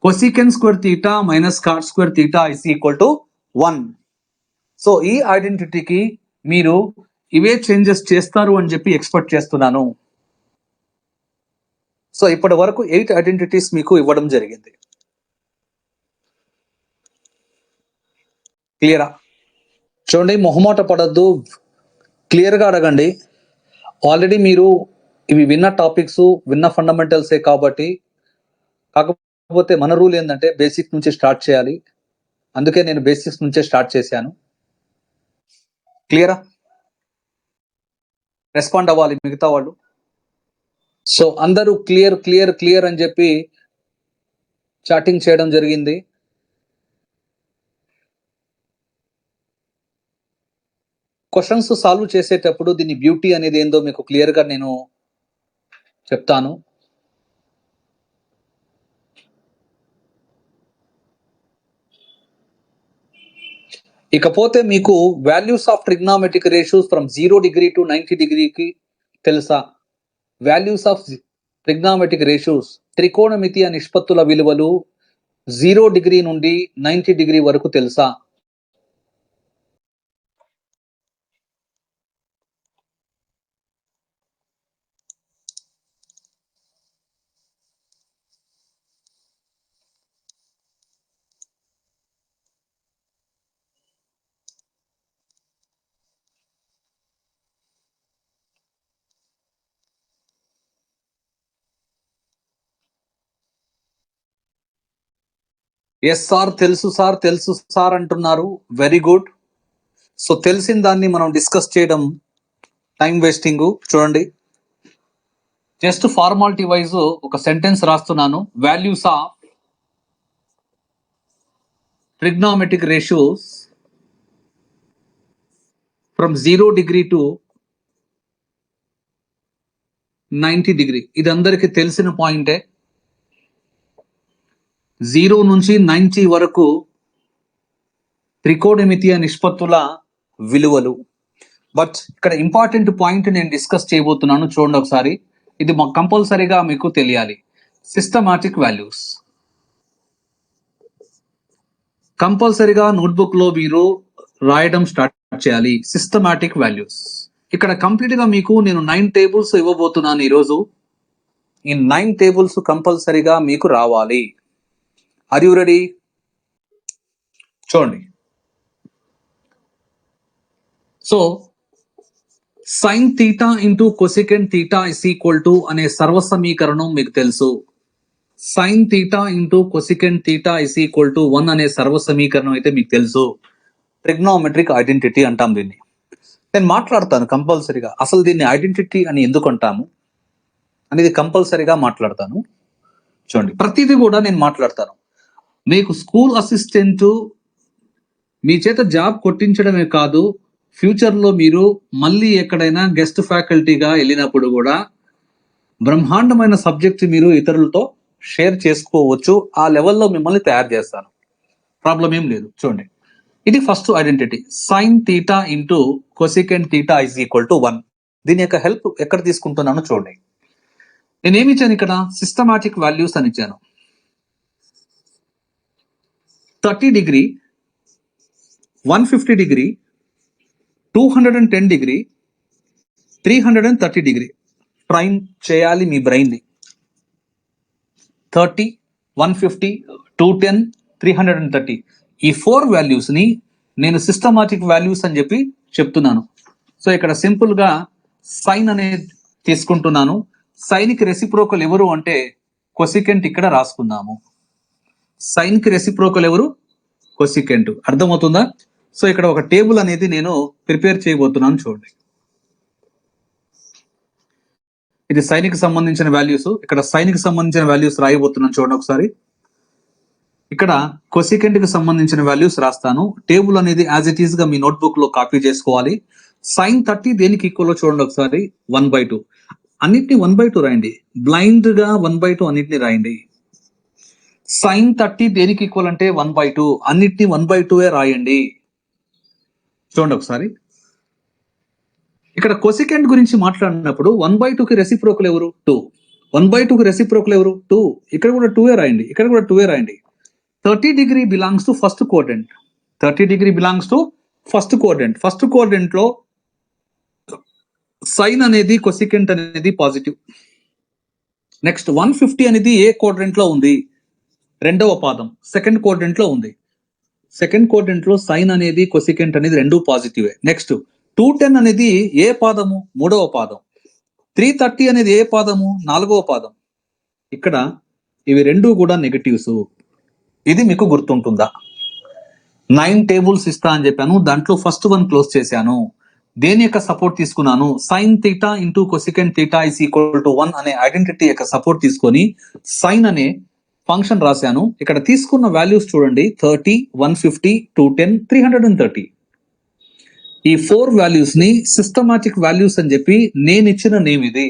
Cosecant square theta minus cot square theta is equal to 1. So ఈ ఐడెంటిటీకి మీరు ఇవే చేంజెస్ చేస్తారు అని చెప్పి ఎక్స్పెక్ట్ చేస్తున్నాను. సో ఇప్పటి వరకు 8 ఐడెంటిటీస్ మీకు ఇవ్వడం జరిగింది. క్లియరా? చూడండి, మొహమాట పడద్దు, క్లియర్గా అడగండి. ఆల్రెడీ మీరు ఇవి విన్న టాపిక్స్, విన్న ఫండమెంటల్సే కాబట్టి. కాకపోతే మన రూల్ ఏంటంటే బేసిక్ నుంచి స్టార్ట్ చేయాలి. అందుకే నేను బేసిక్స్ నుంచే స్టార్ట్ చేశాను. క్లియరా? రెస్పాండ్ అవ్వాలి మిగతా వాళ్ళు. సో అందరూ క్లియర్ క్లియర్ క్లియర్ అని చెప్పి చాటింగ్ చేయడం జరిగింది. క్వశ్చన్స్ సాల్వ్ చేసేటప్పుడు దీని బ్యూటీ అనేది ఏందో మీకు క్లియర్గా నేను చెప్తాను. ఇకపోతే మీకు values of trigonometric ratios from 0 degree to 90 డిగ్రీకి తెలుసా? వాల్యూస్ ఆఫ్ ట్రిగ్నామెట్రిక్ రేషియోస్, త్రికోణమితీయ నిష్పత్తుల విలువలు 0 డిగ్రీ నుండి 90 డిగ్రీ వరకు తెలుసా? ఎస్ సార్ తెలుసు సార్ అంటున్నారు. Very good. సో తెలిసిన దాన్ని మనం డిస్కస్ చేయడం టైం వేస్టింగ్. చూడండి, జస్ట్ ఫార్మాలిటీ వైజ్ ఒక సెంటెన్స్ రాస్తున్నాను. Values of trigonometric ratios from 0 degree to 90 degree. ఇది అందరికీ తెలిసిన పాయింటే. 0 నుంచి 90 వరకు త్రికోణమితీయ నిష్పత్తుల విలువలు. బట్ ఇక్కడ ఇంపార్టెంట్ పాయింట్ నేను డిస్కస్ చేయబోతున్నాను. చూడండి ఒకసారి, ఇది కంపల్సరీగా మీకు తెలియాలి. సిస్టమాటిక్ వాల్యూస్ కంపల్సరీగా నోట్బుక్ లో మీరు రాయడం స్టార్ట్ చేయాలి. Systematic values. ఇక్కడ కంప్లీట్ గా మీకు నేను 9 టేబుల్స్ ఇవ్వబోతున్నాను ఈరోజు. ఈ 9 టేబుల్స్ కంపల్సరీగా మీకు రావాలి. Are you ready? చూడండి. So sine theta into cosecant theta is equal to అనే సర్వ సమీకరణం మీకు తెలుసు. Sine theta into cosecant theta is equal to 1 అనే సర్వ సమీకరణం అయితే మీకు తెలుసు. ట్రిగ్నోమెట్రిక్ ఐడెంటిటీ అంటాం దీన్ని. నేను మాట్లాడతాను కంపల్సరీగా. అసలు దీన్ని ఐడెంటిటీ అని ఎందుకు అంటాము అనేది కంపల్సరీగా మాట్లాడతాను. చూడండి, ప్రతిదీ కూడా నేను మాట్లాడతాను. మీకు స్కూల్ అసిస్టెంట్ మీ చేత జాబ్ కొట్టించడమే కాదు, ఫ్యూచర్లో మీరు మళ్ళీ ఎక్కడైనా గెస్ట్ ఫ్యాకల్టీగా వెళ్ళినప్పుడు కూడా బ్రహ్మాండమైన సబ్జెక్ట్ మీరు ఇతరులతో షేర్ చేసుకోవచ్చు. ఆ లెవెల్లో మిమ్మల్ని తయారు చేస్తాను. ప్రాబ్లం ఏం లేదు. చూడండి, ఇది first identity. Sign theta into cosecant theta is equal to 1. దీని యొక్క హెల్ప్ ఎక్కడ తీసుకుంటున్నాను చూడండి. నేను ఏమి ఇచ్చాను ఇక్కడ? సిస్టమాటిక్ వాల్యూస్ అని ఇచ్చాను. 30 degree, 150 degree, 210 degree, 330 degree. Train చేయాలి మీ బ్రెయిన్ని. 30, 150, 210, 330 ఈ 4 వాల్యూస్ ని నేను సిస్టమాటిక్ వాల్యూస్ అని చెప్పి చెప్తున్నాను. సో ఇక్కడ సింపుల్ గా సైన్ అనేది తీసుకుంటున్నాను. సైన్ కి రెసిప్రోకల్ ఎవరు అంటే కొసికెంట్ ఇక్కడ రాసుకుందాము. సైన్ కి రెసిప్రోకల్ ఎవరు? కొసికెంట్. అర్థమవుతుందా? సో ఇక్కడ ఒక టేబుల్ అనేది నేను ప్రిపేర్ చేయబోతున్నాను. చూడండి, ఇది సైన్ కి సంబంధించిన వాల్యూస్. ఇక్కడ సైన్ కి సంబంధించిన వాల్యూస్ రాయబోతున్నాను. చూడండి ఒకసారి. ఇక్కడ కొసికెంట్ కి సంబంధించిన వాల్యూస్ రాస్తాను. టేబుల్ అనేది యాజ్ ఇట్ ఈస్ గా మీ నోట్బుక్ లో కాపీ చేసుకోవాలి. సైన్ 30 దేనికి ఈక్వల్ చూడండి ఒకసారి. 1/2. అన్నిటిని 1/2 రాయండి. బ్లైండ్ గా 1/2 అన్నిటిని రాయండి. సైన్ 30 దేనికి ఈక్వల్ అంటే 1/2. అన్నిటిని 1/2 రాయండి. చూడండి ఒకసారి. ఇక్కడ కొసికెంట్ గురించి మాట్లాడినప్పుడు 1/2 కి రెసిప్రోకల్ ఎవరు? 2. 1/2 కి రెసిప్రోకల్ ఎవరు? 2. ఇక్కడ కూడా 2 రాయండి. ఇక్కడ కూడా 2 రాయండి. 30 degree belongs to first quadrant. 30 degree belongs to first quadrant. First quadrant లో సైన్ అనేది కొసికెంట్ అనేది పాజిటివ్. నెక్స్ట్ 150 అనేది ఏ క్వాడ్రంట్ లో ఉంది? రెండవ పాదం. సెకండ్ క్వాడ్రంట్ లో ఉంది. సెకండ్ క్వాడ్రంట్ లో సైన్ అనేది కొసికెంట్ అనేది రెండు పాజిటివే. నెక్స్ట్ 210 అనేది ఏ పాదము? మూడవ పాదం. 330 అనేది ఏ పాదము? నాలుగవ పాదం. ఇక్కడ ఇవి రెండు కూడా నెగటివ్స్. ఇది మీకు గుర్తుంటుందా? 9 టేబుల్స్ ఇస్తా అని చెప్పాను. దాంట్లో ఫస్ట్ 1 క్లోజ్ చేశాను. దేని యొక్క సపోర్ట్ తీసుకున్నాను? Sign theta into cosecant theta is equal to 1 అనే ఐడెంటిటీ యొక్క సపోర్ట్ తీసుకొని సైన్ అనే ఫంక్షన్ రాశాను. ఇక్కడ తీసుకున్న వాల్యూస్ చూడండి. 30, 150, 210, 330. ఈ 4 వాల్యూస్ ని సిస్టమాటిక్ వాల్యూస్ అని చెప్పి నేను ఇచ్చిన నేమ్ ఇది.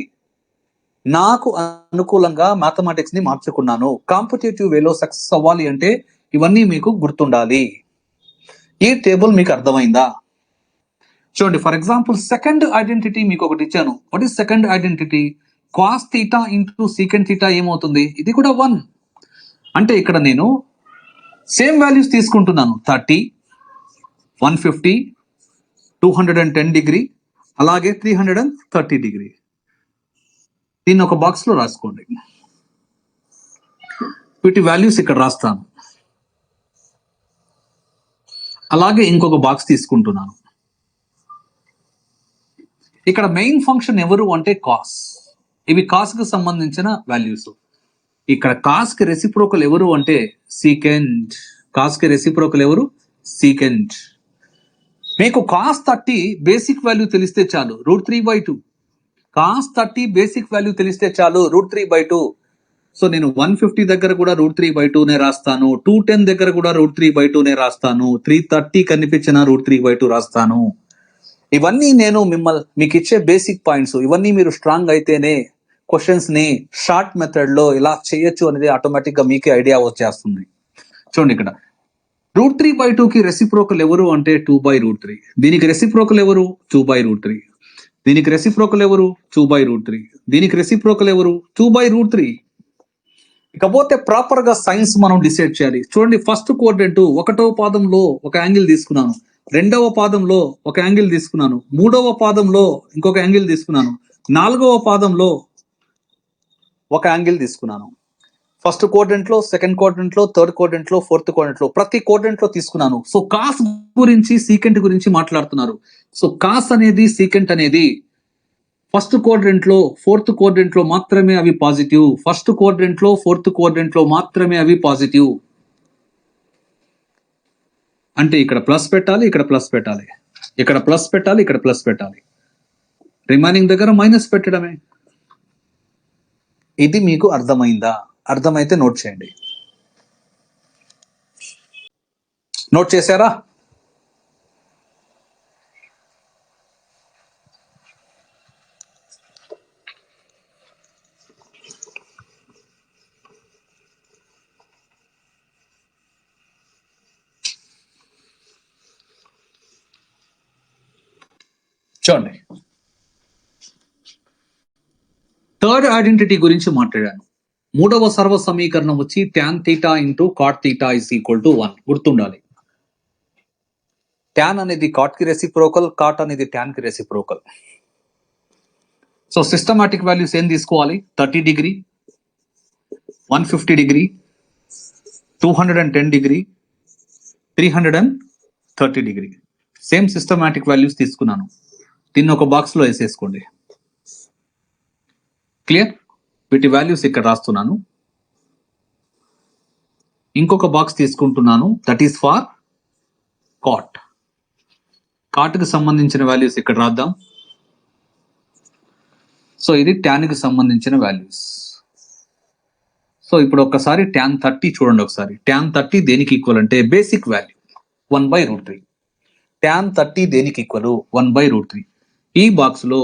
నాకు అనుకూలంగా మ్యాథమెటిక్స్ ని మార్చుకున్నాను. కాంపిటేటివ్ వేలో సక్సెస్ అవ్వాలి అంటే ఇవన్నీ మీకు గుర్తుండాలి. ఈ టేబుల్ మీకు అర్థమైందా? చూడండి, ఫర్ ఎగ్జాంపుల్ సెకండ్ ఐడెంటిటీ మీకు ఒకటి ఇచ్చాను. What is second identity? Cos theta into secant theta ఏమవుతుంది? ఇది కూడా 1. అంటే ఇక్కడ నేను సేమ్ వాల్యూస్ తీసుకుంటున్నాను. 30, 150, 210 degree, అలాగే 330 degree. దీన్ని ఒక బాక్స్ లో రాసుకోండి. వీటి వాల్యూస్ ఇక్కడ రాస్తాను. అలాగే ఇంకొక బాక్స్ తీసుకుంటున్నాను. ఇక్కడ మెయిన్ ఫంక్షన్ ఎవరు అంటే కాస్. ఇవి కాస్ కు సంబంధించిన వాల్యూస్. ఇక్కడ కాస్ కి రెసిప్రోకల్ ఎవరు అంటే సీకెంట్. కాస్ కి రెసిప్రోకల్ ఎవరు? సీకెంట్. మీకు కాస్ 30 బేసిక్ వాల్యూ తెలిస్తే చాలు, √3/2. కాస్ 30 బేసిక్ వాల్యూ తెలిస్తే చాలు, √3/2. సో నేను 150 దగ్గర కూడా √3/2నే రాస్తాను, 210 దగ్గర కూడా √3/2నే రాస్తాను, 330 కనిపించిన √3/2 రాస్తాను. ఇవన్నీ నేను మీకు ఇచ్చే బేసిక్ పాయింట్స్. ఇవన్నీ మీరు స్ట్రాంగ్ అయితేనే క్వశ్చన్స్ ని షార్ట్ మెథడ్ లో ఇలా చేయొచ్చు అనేది ఆటోమేటిక్ గా మీకే ఐడియా వచ్చేస్తుంది. చూడండి, ఇక్కడ √3/2 కి రెసిప్రోకల్ ఎవరు అంటే 2/√3. దీనికి రెసిప్రోకల్ ఎవరు? 2/√3. దీనికి రెసిప్రోకల్ ఎవరు? 2/√3. దీనికి రెసిప్రోకల్ ఎవరు? 2/√3. ఇకపోతే ప్రాపర్ గా సైన్స్ మనం డిసైడ్ చేయాలి. చూడండి, ఫస్ట్ క్వాడ్రంట్ 1వ పాదంలో ఒక యాంగిల్ తీసుకున్నాను, 2వ పాదంలో ఒక యాంగిల్ తీసుకున్నాను, 3వ పాదంలో ఇంకొక యాంగిల్ తీసుకున్నాను, 4వ పాదంలో ఒక యాంగిల్ తీసుకున్నాను. ఫస్ట్ క్వాడ్రంట్ లో, సెకండ్ క్వాడ్రంట్ లో, థర్డ్ క్వాడ్రంట్ లో, ఫోర్త్ క్వాడ్రంట్ లో, ప్రతి క్వాడ్రంట్ లో తీసుకున్నాను. సో కాస్ గురించి, సీకెంట్ గురించి మాట్లాడుతున్నారు. సో కాస్ అనేది, సీకెంట్ అనేది ఫస్ట్ క్వాడ్రంట్ లో, ఫోర్త్ క్వాడ్రంట్ లో మాత్రమే అవి పాజిటివ్. ఫస్ట్ క్వాడ్రంట్ లో, ఫోర్త్ క్వాడ్రంట్ లో మాత్రమే అవి పాజిటివ్. అంటే ఇక్కడ ప్లస్ పెట్టాలి, ఇక్కడ ప్లస్ పెట్టాలి, ఇక్కడ ప్లస్ పెట్టాలి, ఇక్కడ ప్లస్ పెట్టాలి, రిమైనింగ్ దగ్గర మైనస్ పెట్టడమే. ఇది మీకు అర్థమైందా? అర్థమైతే నోట్ చేయండి. నోట్ చేశారా? చూడండి, థర్డ్ ఐడెంటిటీ గురించి మాట్లాడాను. 3వ సర్వ సమీకరణం వచ్చి tan θ × cot θ = 1. గుర్తుండాలి, tan అనేది cot కి రెసిప్రోకల్, cot అనేది tan కి రెసిప్రోకల్. సో సిస్టమాటిక్ వాల్యూస్ ఏం తీసుకోవాలి? 30 degree, 150 degree, 210 degree, 330 degree. Same systematic values తీసుకున్నాను. దీన్ని ఒక బాక్స్ లో వేసేసుకోండి. క్లియర్? వీటి వాల్యూస్ ఇక్కడ రాస్తున్నాను. ఇంకొక బాక్స్ తీసుకుంటున్నాను, that is for cot. Cot కి సంబంధించిన వాల్యూస్ ఇక్కడ రాద్దాం. సో ఇది tan కి సంబంధించిన వాల్యూస్. సో ఇప్పుడు ఒక్కసారి tan 30 చూడండి. ఒకసారి tan 30 దేనికి ఈక్వల్ అంటే బేసిక్ వాల్యూ 1/√3. tan 30 దేనికి ఈక్వల్? 1/√3. ఈ బాక్స్ లో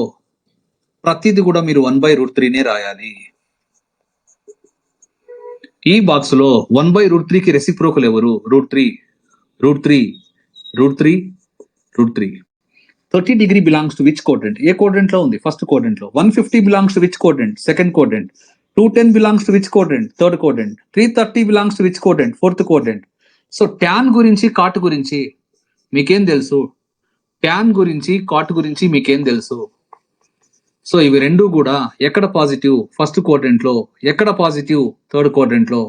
ప్రతిది కూడా మీరు 1/√3నే రాయాలి. ఈ బాక్స్ లో 1/√3 కి రెసిప్రోకల్ ఎవరు? √3, √3, √3, √3. 30 degree belongs to which quadrant? A quadrant లో ఉంది? ఫస్ట్ క్వాడ్రంట్ లో. 150 belongs to which quadrant? Second quadrant. 210 belongs to which quadrant? Third quadrant. 330 belongs to which quadrant? Fourth quadrant. So tan గురించి, కాట్ గురించి మీకేం తెలుసు? ట్యాన్ గురించి, కాట్ గురించి మీకేం తెలుసు? సో ఇవి రెండు కూడా ఎక్కడ పాజిటివ్? ఫస్ట్ క్వాడ్రంట్ లో. ఎక్కడ పాజిటివ్? థర్డ్ క్వాడ్రంట్ లో.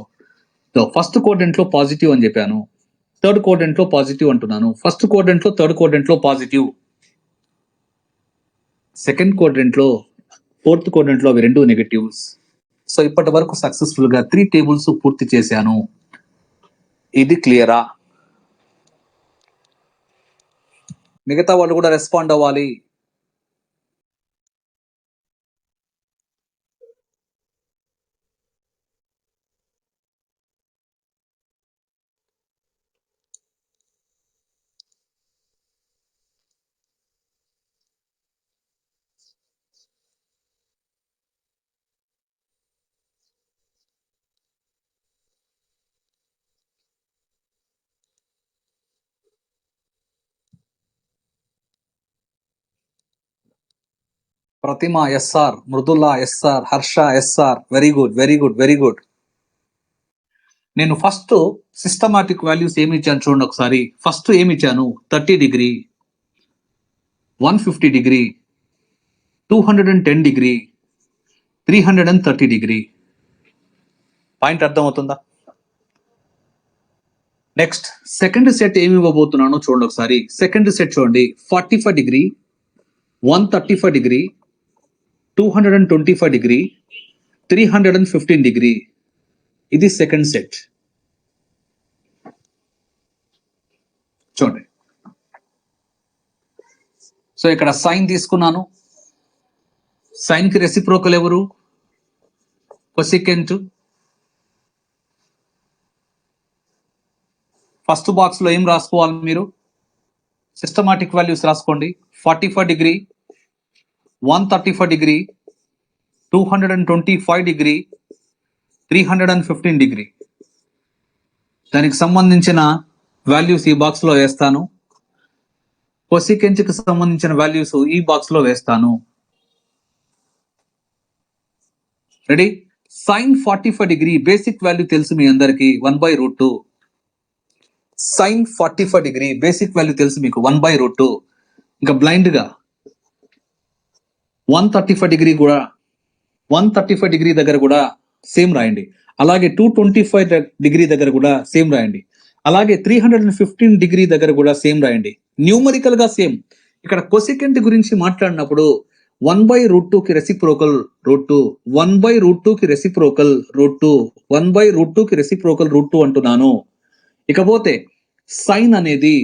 ఫస్ట్ క్వాడ్రంట్ లో పాజిటివ్ అని చెప్పాను, థర్డ్ క్వాడ్రంట్ లో పాజిటివ్ అంటున్నాను. ఫస్ట్ క్వాడ్రంట్ లో, థర్డ్ క్వాడ్రంట్ లో పాజిటివ్, సెకండ్ క్వాడ్రంట్ లో, ఫోర్త్ క్వాడ్రంట్ లో అవి రెండు నెగటివ్స్. సో ఇప్పటి వరకు సక్సెస్ఫుల్ గా 3 టేబుల్స్ పూర్తి చేశాను. ఇది క్లియరా? మిగతా వాళ్ళు కూడా రెస్పాండ్ అవ్వాలి. Pratima SR, Mrudula SR, Harsha SR. Very good, very good, very good. నేను ఫస్ట్ సిస్టమాటిక్ వాల్యూస్ ఏమి ఇచ్చాను చూడండి ఒకసారి. ఫస్ట్ ఏమి ఇచ్చాను? 30 degree, 150 degree, 210 degree, 330 degree. Point అర్థమవుతుందా? నెక్స్ట్ సెకండ్ సెట్ ఏమి ఇవ్వబోతున్నానో చూడండి ఒకసారి. సెకండ్ సెట్ చూడండి, 45 డిగ్రీ, 135 డిగ్రీ, 225 డిగ్రీ, 315 డిగ్రీ. ఇది సెకండ్ సెట్. చూడండి, సో ఇక్కడ సైన్ తీసుకున్నాను. సైన్ కి రెసిప్రోకల్ ఎవరు? కొసికెంట్. ఫస్ట్ బాక్స్ లో ఏం రాసుకోవాలి మీరు? సిస్టమాటిక్ వాల్యూస్ రాసుకోండి. 45 డిగ్రీ, 135 డిగ్రీ, 225 డిగ్రీ, 315 డిగ్రీ. దానికి సంబంధించిన వాల్యూస్ ఈ బాక్స్ లో వేస్తాను. కొసికెంట్ కి సంబంధించిన వాల్యూస్ ఈ బాక్స్ లో వేస్తాను. Ready? Sine 45 degree basic value తెలుసు మీ అందరికి, 1/√2. సైన్ 45 డిగ్రీ బేసిక్ వాల్యూ తెలుసు మీకు, 1/√2. ఇంకా బ్లైండ్ గా 135 డిగ్రీ కూడా, 135 డిగ్రీ దగ్గర కూడా సేమ్ రాయండి. అలాగే 225 డిగ్రీ దగ్గర కూడా సేమ్ రాయండి. అలాగే 315 డిగ్రీ దగ్గర కూడా సేమ్ రాయండి. న్యూమరికల్ గా సేమ్. ఇక్కడ కొసికెంట్ గురించి మాట్లాడినప్పుడు 1/√2 కి రెసిప్రోకల్ √2, 1/√2 కి రెసిప్రోకల్ √2, 1/√2 కి రెసిప్రోకల్ √2 అంటున్నాను. ఇకపోతే సైన్ అనేది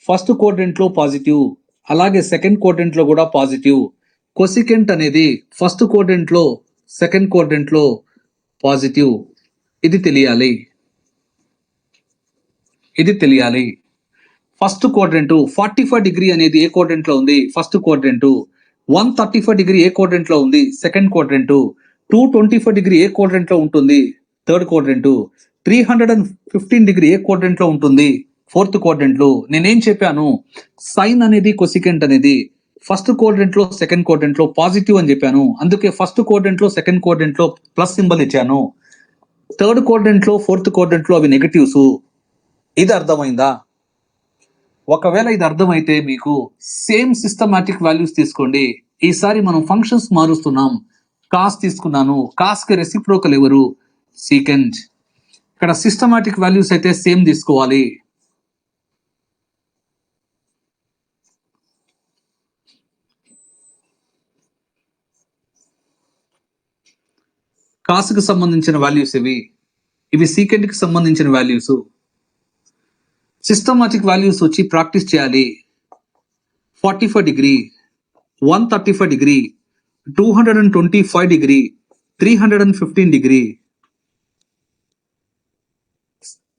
ఫస్ట్ క్వాడ్రంట్ లో పాజిటివ్, అలాగే సెకండ్ క్వాడ్రంట్ లో కూడా పాజిటివ్. కొసికెంట్ అనేది ఫస్ట్ క్వాడ్రంట్ లో, సెకండ్ క్వాడ్రంట్ లో పాజిటివ్. ఇది తెలియాలి, ఇది తెలియాలి. ఫస్ట్ క్వాడ్రంట్ 45 డిగ్రీ అనేది ఏ క్వాడ్రంట్ లో ఉంది? First quadrant. 135 డిగ్రీ ఏ క్వాడ్రంట్ లో ఉంది? Second quadrant. 225 డిగ్రీ ఏ క్వాడ్రంట్ లో ఉంటుంది? Third quadrant. 315 డిగ్రీ ఏ క్వాడ్రంట్ లో ఉంటుంది? ఫోర్త్ క్వాడ్రంట్ లో. నేనేం చెప్పాను? సైన్ అనేది కొసికెంట్ అనేది ఫస్ట్ క్వాడ్రంట్ లో, సెకండ్ క్వాడ్రంట్ లో పాజిటివ్ అని చెప్పాను. అందుకే ఫస్ట్ క్వాడ్రంట్ లో, సెకండ్ క్వాడ్రంట్ లో ప్లస్ సింబల్ ఇచ్చాను. థర్డ్ క్వాడ్రంట్ లో, ఫోర్త్ క్వాడ్రంట్ లో అవి నెగటివ్స్. ఇది అర్థమైందా? ఒకవేళ ఇది అర్థమైతే మీకు సేమ్ సిస్టమాటిక్ వాల్యూస్ తీసుకోండి. ఈసారి మనం ఫంక్షన్స్ మారుస్తున్నాం. కాస్ తీసుకున్నాను. కాస్ కి రెసిప్రోకల్ ఎవరు? సీకెంట్. ఇక్కడ సిస్టమాటిక్ వాల్యూస్ అయితే సేమ్ తీసుకోవాలి. కాస్ కి సంబంధించిన వాల్యూస్ ఇవి సీకెంట్ కి సంబంధించిన వాల్యూస్. సిస్టమాటిక్ వాల్యూస్ వచ్చి ప్రాక్టీస్ చేయాలి. 45 degree, 135 degree, 225 degree, 315 degree.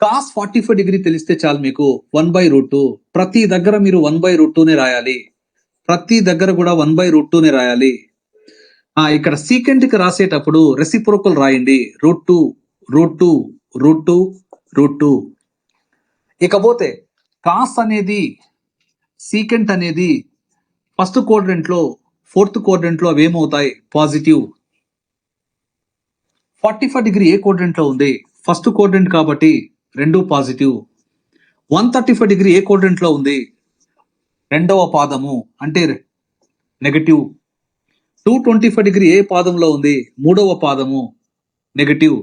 Cos 45 degree తెలిస్తే చాలు మీకు. 1/√2. ప్రతి దగ్గర మీరు 1/√2నే రాయాలి. ప్రతి దగ్గర కూడా 1/√2నే రాయాలి. ఇక్కడ సీకెంట్ కి రాసేటప్పుడు రెసిప్రోకల్ రాయండి. √2, √2, √2, √2. ఇకపోతే కాస్ అనేది, సీకెంట్ అనేది ఫస్ట్ క్వాడ్రంట్ లో, ఫోర్త్ క్వాడ్రంట్ లో అవి ఏమవుతాయి? పాజిటివ్. 45 డిగ్రీ ఏ క్వాడ్రంట్ లో ఉంది? ఫస్ట్ క్వాడ్రంట్ కాబట్టి రెండు పాజిటివ్. 135 డిగ్రీ ఏ క్వాడ్రంట్ లో ఉంది? రెండవ పాదము అంటే నెగటివ్. 225 డిగ్రీ ఏ పాదంలో ఉంది? మూడవ పాదము నెగటివ్.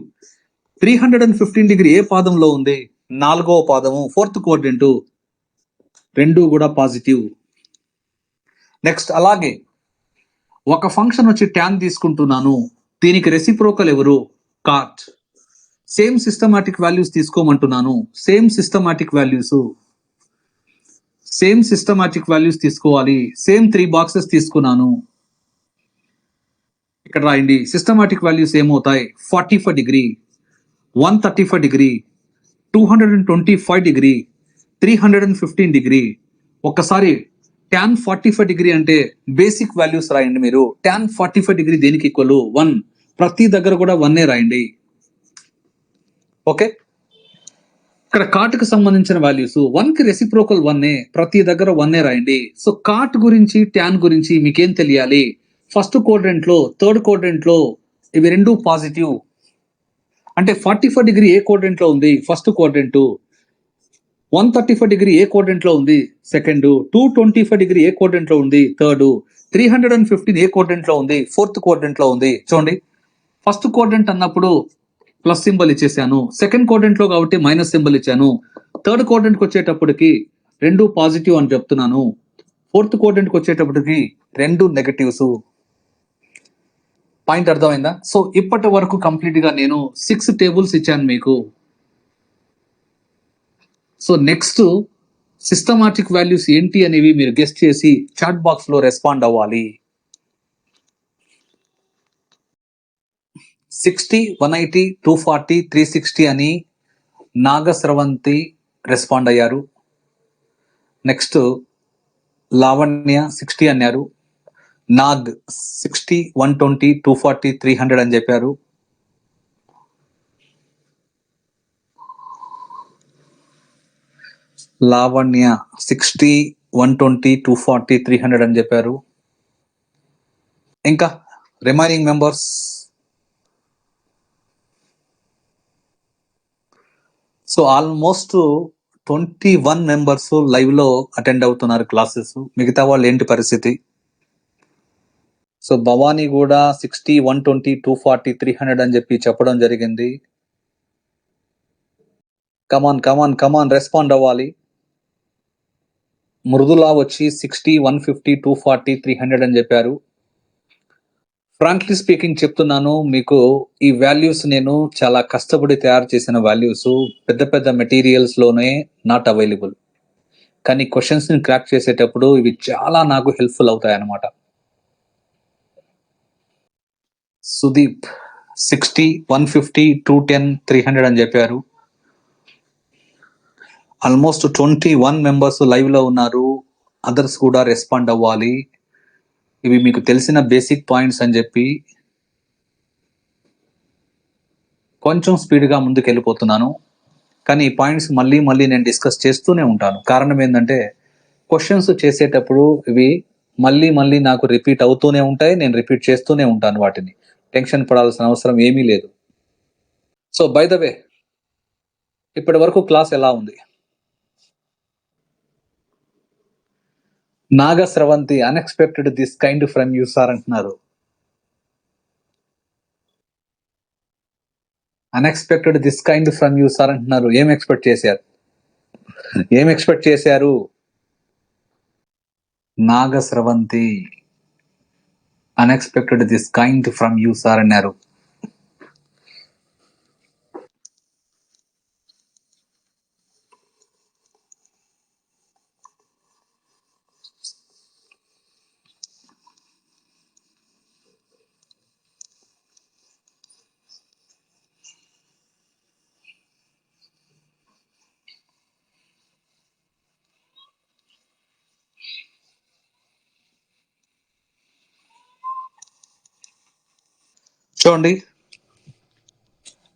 315 డిగ్రీ ఏ పాదంలో ఉంది? నాలుగవ పాదము, ఫోర్త్ క్వాడ్రంట్. రెండు కూడా పాజిటివ్. నెక్స్ట్ అలాగే ఒక ఫంక్షన్ వచ్చి ట్యాన్ తీసుకుంటున్నాను. దీనికి రెసిప్రోకల్ ఎవరు? కాట్. సేమ్ సిస్టమాటిక్ వాల్యూస్ తీసుకోమంటున్నాను. సేమ్ సిస్టమాటిక్ వాల్యూస్ తీసుకోవాలి. సేమ్ 3 బాక్సెస్ తీసుకున్నాను. ఇక్కడ రాయండి. సిస్టమాటిక్ వాల్యూస్ ఏమవుతాయి? 45 డిగ్రీ, 135 డిగ్రీ, 225 డిగ్రీ, 315 డిగ్రీ. ఒక్కసారి tan 45 డిగ్రీ అంటే బేసిక్ వాల్యూస్ రాయండి మీరు. tan 45 డిగ్రీ దేనికి ఈక్వల్? 1. ప్రతి దగ్గర కూడా 1 రాయండి. ఓకే. ఇక్కడ కాట్ కి సంబంధించిన వాల్యూస్ 1 కి రెసిప్రోకల్ 1. ప్రతి దగ్గర 1 రాయండి. సో కాట్ గురించి, ట్యాన్ గురించి మీకేం తెలియాలి? ఫస్ట్ క్వాడ్రంట్ లో, థర్డ్ క్వాడ్రంట్ లో ఇవి రెండు పాజిటివ్. అంటే 45 డిగ్రీ ఏ క్వాడ్రంట్ లో ఉంది? First quadrant. 135 డిగ్రీ ఏ క్వాడ్రంట్ లో ఉంది? సెకండ్. 225 డిగ్రీ ఏ క్వాడ్రంట్ లో ఉంది? థర్డ్. 315 ఏ క్వాడ్రంట్ లో ఉంది? ఫోర్త్ క్వాడ్రంట్ లో ఉంది. చూడండి, ఫస్ట్ క్వాడ్రంట్ అన్నప్పుడు ప్లస్ సింబల్ ఇచ్చేసాను. సెకండ్ క్వాడ్రంట్ లో కాబట్టి మైనస్ సింబల్ ఇచ్చాను. థర్డ్ క్వాడ్రంట్ కి వచ్చేటప్పటికి రెండు పాజిటివ్ అని చెప్తున్నాను. ఫోర్త్ క్వాడ్రంట్ కి వచ్చేటప్పటికి రెండు నెగటివ్స్. పాయింట్ అర్థమైందా? సో ఇప్పటి వరకు కంప్లీట్ గా నేను 6 టేబుల్స్ ఇచ్చాను మీకు. సో నెక్స్ట్ సిస్టమాటిక్ వాల్యూస్ ఏంటి అనేవి మీరు గెస్ట్ చేసి చాట్ బాక్స్ లో రెస్పాండ్ అవ్వాలి. 60, 180, 240, 360 అని నాగస్రవంతి రెస్పాండ్ అయ్యారు. నెక్స్ట్ లావణ్య 60 అన్నారు. నాగ్ 60, 120, 240, 300 అని చెప్పారు. లావణ్య 60, 120, 240, 300 అని చెప్పారు. ఇంకా remaining members so almost 21 members live లో అటెండ్ అవుతున్నారు క్లాసెస్. మిగతా వాళ్ళు ఏంటి పరిస్థితి? సో భవానీ కూడా 60, 120, 240, 300 అని చెప్పి చెప్పడం జరిగింది. కమాన్ రెస్పాండ్ అవ్వాలి. మృదులా వచ్చి 60, 150, 240, 300 అని చెప్పారు. ఫ్రాంక్లీ స్పీకింగ్ చెప్తున్నాను మీకు, ఈ వాల్యూస్ నేను చాలా కష్టపడి తయారు చేసిన వాల్యూస్. పెద్ద పెద్ద మెటీరియల్స్ లోనే నాట్ అవైలబుల్. కానీ క్వశ్చన్స్ ని క్రాక్ చేసేటప్పుడు ఇవి చాలా నాకు హెల్ప్ఫుల్ అవుతాయి అన్నమాట. సుదీప్ 60, 150, 210, 300 అని చెప్పారు. ఆల్మోస్ట్ 21 మెంబర్స్ లైవ్ లో ఉన్నారు. అదర్స్ కూడా రెస్పాండ్ అవ్వాలి. ఇవి మీకు తెలిసిన బేసిక్ పాయింట్స్ అని చెప్పి కొంచెం స్పీడ్గా ముందుకు వెళ్ళిపోతున్నాను. కానీ ఈ పాయింట్స్ మళ్ళీ నేను డిస్కస్ చేస్తూనే ఉంటాను. కారణం ఏంటంటే క్వశ్చన్స్ చేసేటప్పుడు ఇవి మళ్ళీ నాకు రిపీట్ అవుతూనే ఉంటాయి. నేను రిపీట్ చేస్తూనే ఉంటాను వాటిని. టెన్షన్ పడాల్సిన అవసరం ఏమీ లేదు. సో బై ద వే, ఇప్పటి వరకు క్లాస్ ఎలా ఉంది? Nagasravanthi unexpected this kind from you sir అంటున్నారు. Unexpected this kind from you sir అంటున్నారు. ఏం ఎక్స్పెక్ట్ చేశారు? Nagasravanthi unexpected this kind from you sir అన్నారు. చూడండి,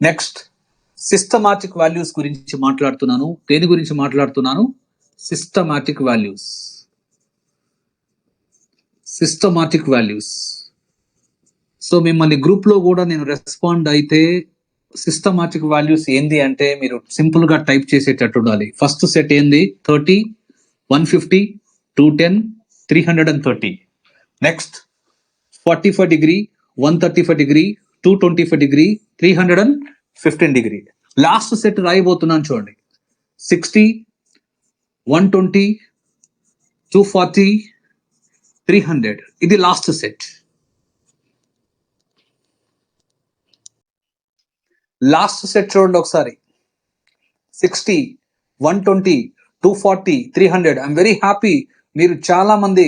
నెక్స్ట్ సిస్టమాటిక్ వాల్యూస్ గురించి మాట్లాడుతున్నాను. దేని గురించి మాట్లాడుతున్నాను? Systematic values. సో మిమ్మల్ని గ్రూప్ లో కూడా నేను రెస్పాండ్ అయితే సిస్టమాటిక్ వాల్యూస్ ఏంది అంటే మీరు సింపుల్ గా టైప్ చేసేటట్టు ఉండాలి. ఫస్ట్ సెట్ ఏంది? 30, 150, 210, 330. Next 45 degree, 135 degree, 225 degree, 315 degree. Last set రాయబోతున్నాను చూడండి. 60, 120, 240, 300. ఇది లాస్ట్ సెట్. చూడండి ఒకసారి. 60, 120, 240, 300. I'm very happy. మీరు చాలా మంది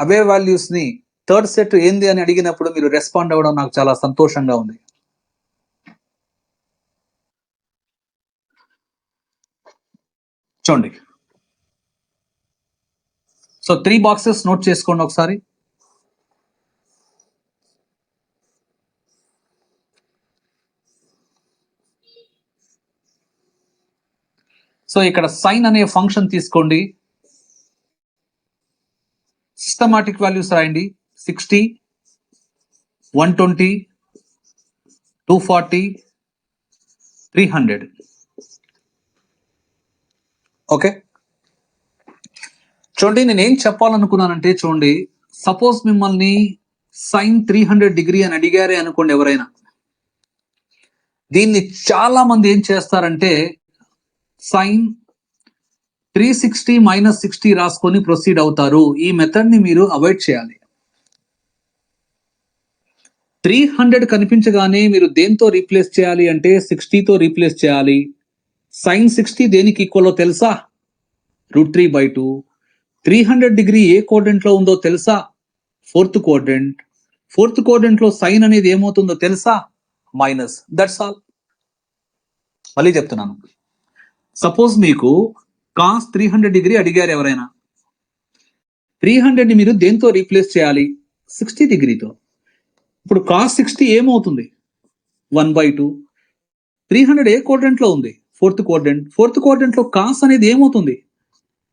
అవే వాల్యూస్ ని థర్డ్ సెట్ ఏంది అని అడిగినప్పుడు మీరు రెస్పాండ్ అవ్వడం నాకు చాలా సంతోషంగా ఉంది. చూడండి. సో 3 బాక్సెస్ నోట్ చేసుకోండి ఒకసారి. సో ఇక్కడ సైన్ అనే ఫంక్షన్ తీసుకోండి. సిస్టమాటిక్ వాల్యూస్ రాయండి. 60, 120, 240, 300. ఓకే, చూడండి నేను ఏం చెప్పాలనుకున్నానంటే, చూడండి సపోజ్ మిమ్మల్ని సైన్ 300 డిగ్రీ అని అడిగారే అనుకోండి ఎవరైనా. దీన్ని చాలా మంది ఏం చేస్తారంటే సైన్ 360 - 60 రాసుకొని ప్రొసీడ్ అవుతారు. ఈ మెథడ్ ని మీరు అవాయిడ్ చేయాలి. 300 కనిపించగానే మీరు దేంతో రీప్లేస్ చేయాలి అంటే 60తో రీప్లేస్ చేయాలి. sin 60 దేనికి ఈక్వల్ తెలుసా? √3/2. 300 డిగ్రీ ఏ క్వాడ్రంట్ లో ఉందో తెలుసా? Fourth quadrant. ఫోర్త్ క్వాడ్రంట్ లో సైన్ అనేది ఏమవుతుందో తెలుసా? మైనస్. That's all. మళ్ళీ చెప్తున్నాను. సపోజ్ మీకు కాస్ 300 డిగ్రీ అడిగారు ఎవరైనా. 300 ని మీరు దేంతో రీప్లేస్ చేయాలి? 60 డిగ్రీతో. ఇప్పుడు కాస్ 60 ఏమవుతుంది? 1/2. 300 ఏ క్వాడ్రంట్ లో ఉంది? Fourth quadrant. ఫోర్త్ క్వాడ్రంట్ లో కాస్ అనేది ఏమవుతుంది?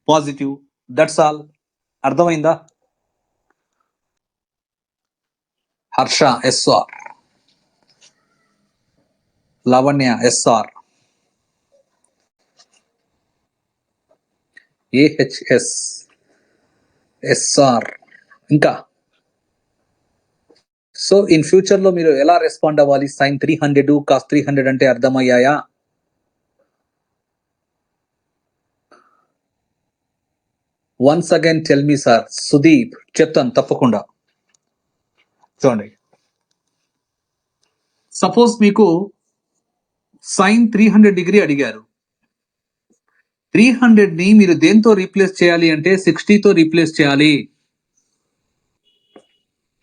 పాజిటివ్. That's all. అర్థమైందా? Harsha SR, Lavanya SR, AHS, SR. ఇంకా సో ఇన్ ఫ్యూచర్ లో మీరు ఎలా రెస్పాండ్ అవ్వాలి? sin 300 cos 300 అంటే అర్థమయ్యాయా? Once again tell me sir. Sudeep. చెప్తాను తప్పకుండా. చూడండి, సపోజ్ మీకు sin 300 డిగ్రీ అడిగారు. 300 ని మీరు దేంతో రీప్లేస్ చేయాలి అంటే 60తో రీప్లేస్ చేయాలి.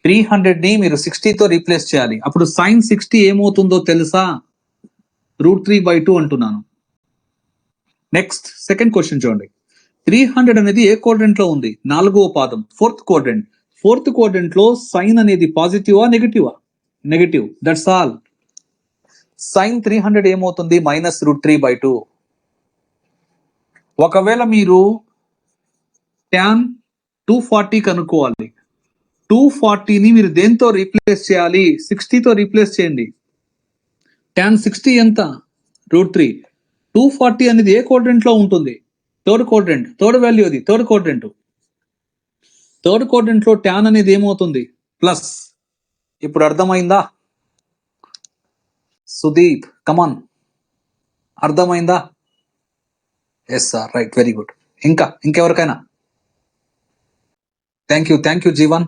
300 ని మీరు 60తో రీప్లేస్ చేయాలి. అప్పుడు sin 60 ఏమవుతుందో తెలుసా? √3/2 అంటున్నాను. నెక్స్ట్ సెకండ్ క్వశ్చన్ చూడండి. 300 అనేది ఏ క్వాడ్రంట్ లో ఉంది? 4వ పాదం, ఫోర్త్ క్వాడ్రంట్. ఫోర్త్ క్వాడ్రంట్ లో సైన్ అనేది పాజిటివా నెగటివా? నెగటివ్. That's all. sin 300 ఏమవుతుంది? -√3/2. ఒకవేళ మీరు tan 240 కనుక్కోవాలి. 240ని మీరు దేంతో రీప్లేస్ చేయాలి? 60తో రీప్లేస్ చేయండి. tan 60 ఎంత? √3. 240 అనేది ఏ క్వాడ్రంట్ లో ఉంటుంది? Third quadrant. థర్డ్ వాల్యూ అది థర్డ్ క్వాడ్రంట్. థర్డ్ క్వాడ్రంట్ లో tan అనేది ఏమవుతుంది? ప్లస్. ఇప్పుడు అర్థమైందా? సుదీప్ కమాన్, అర్థమైందా? Yes sir, right, very good. ఇంకెవరికైనా? Thank you Jeevan.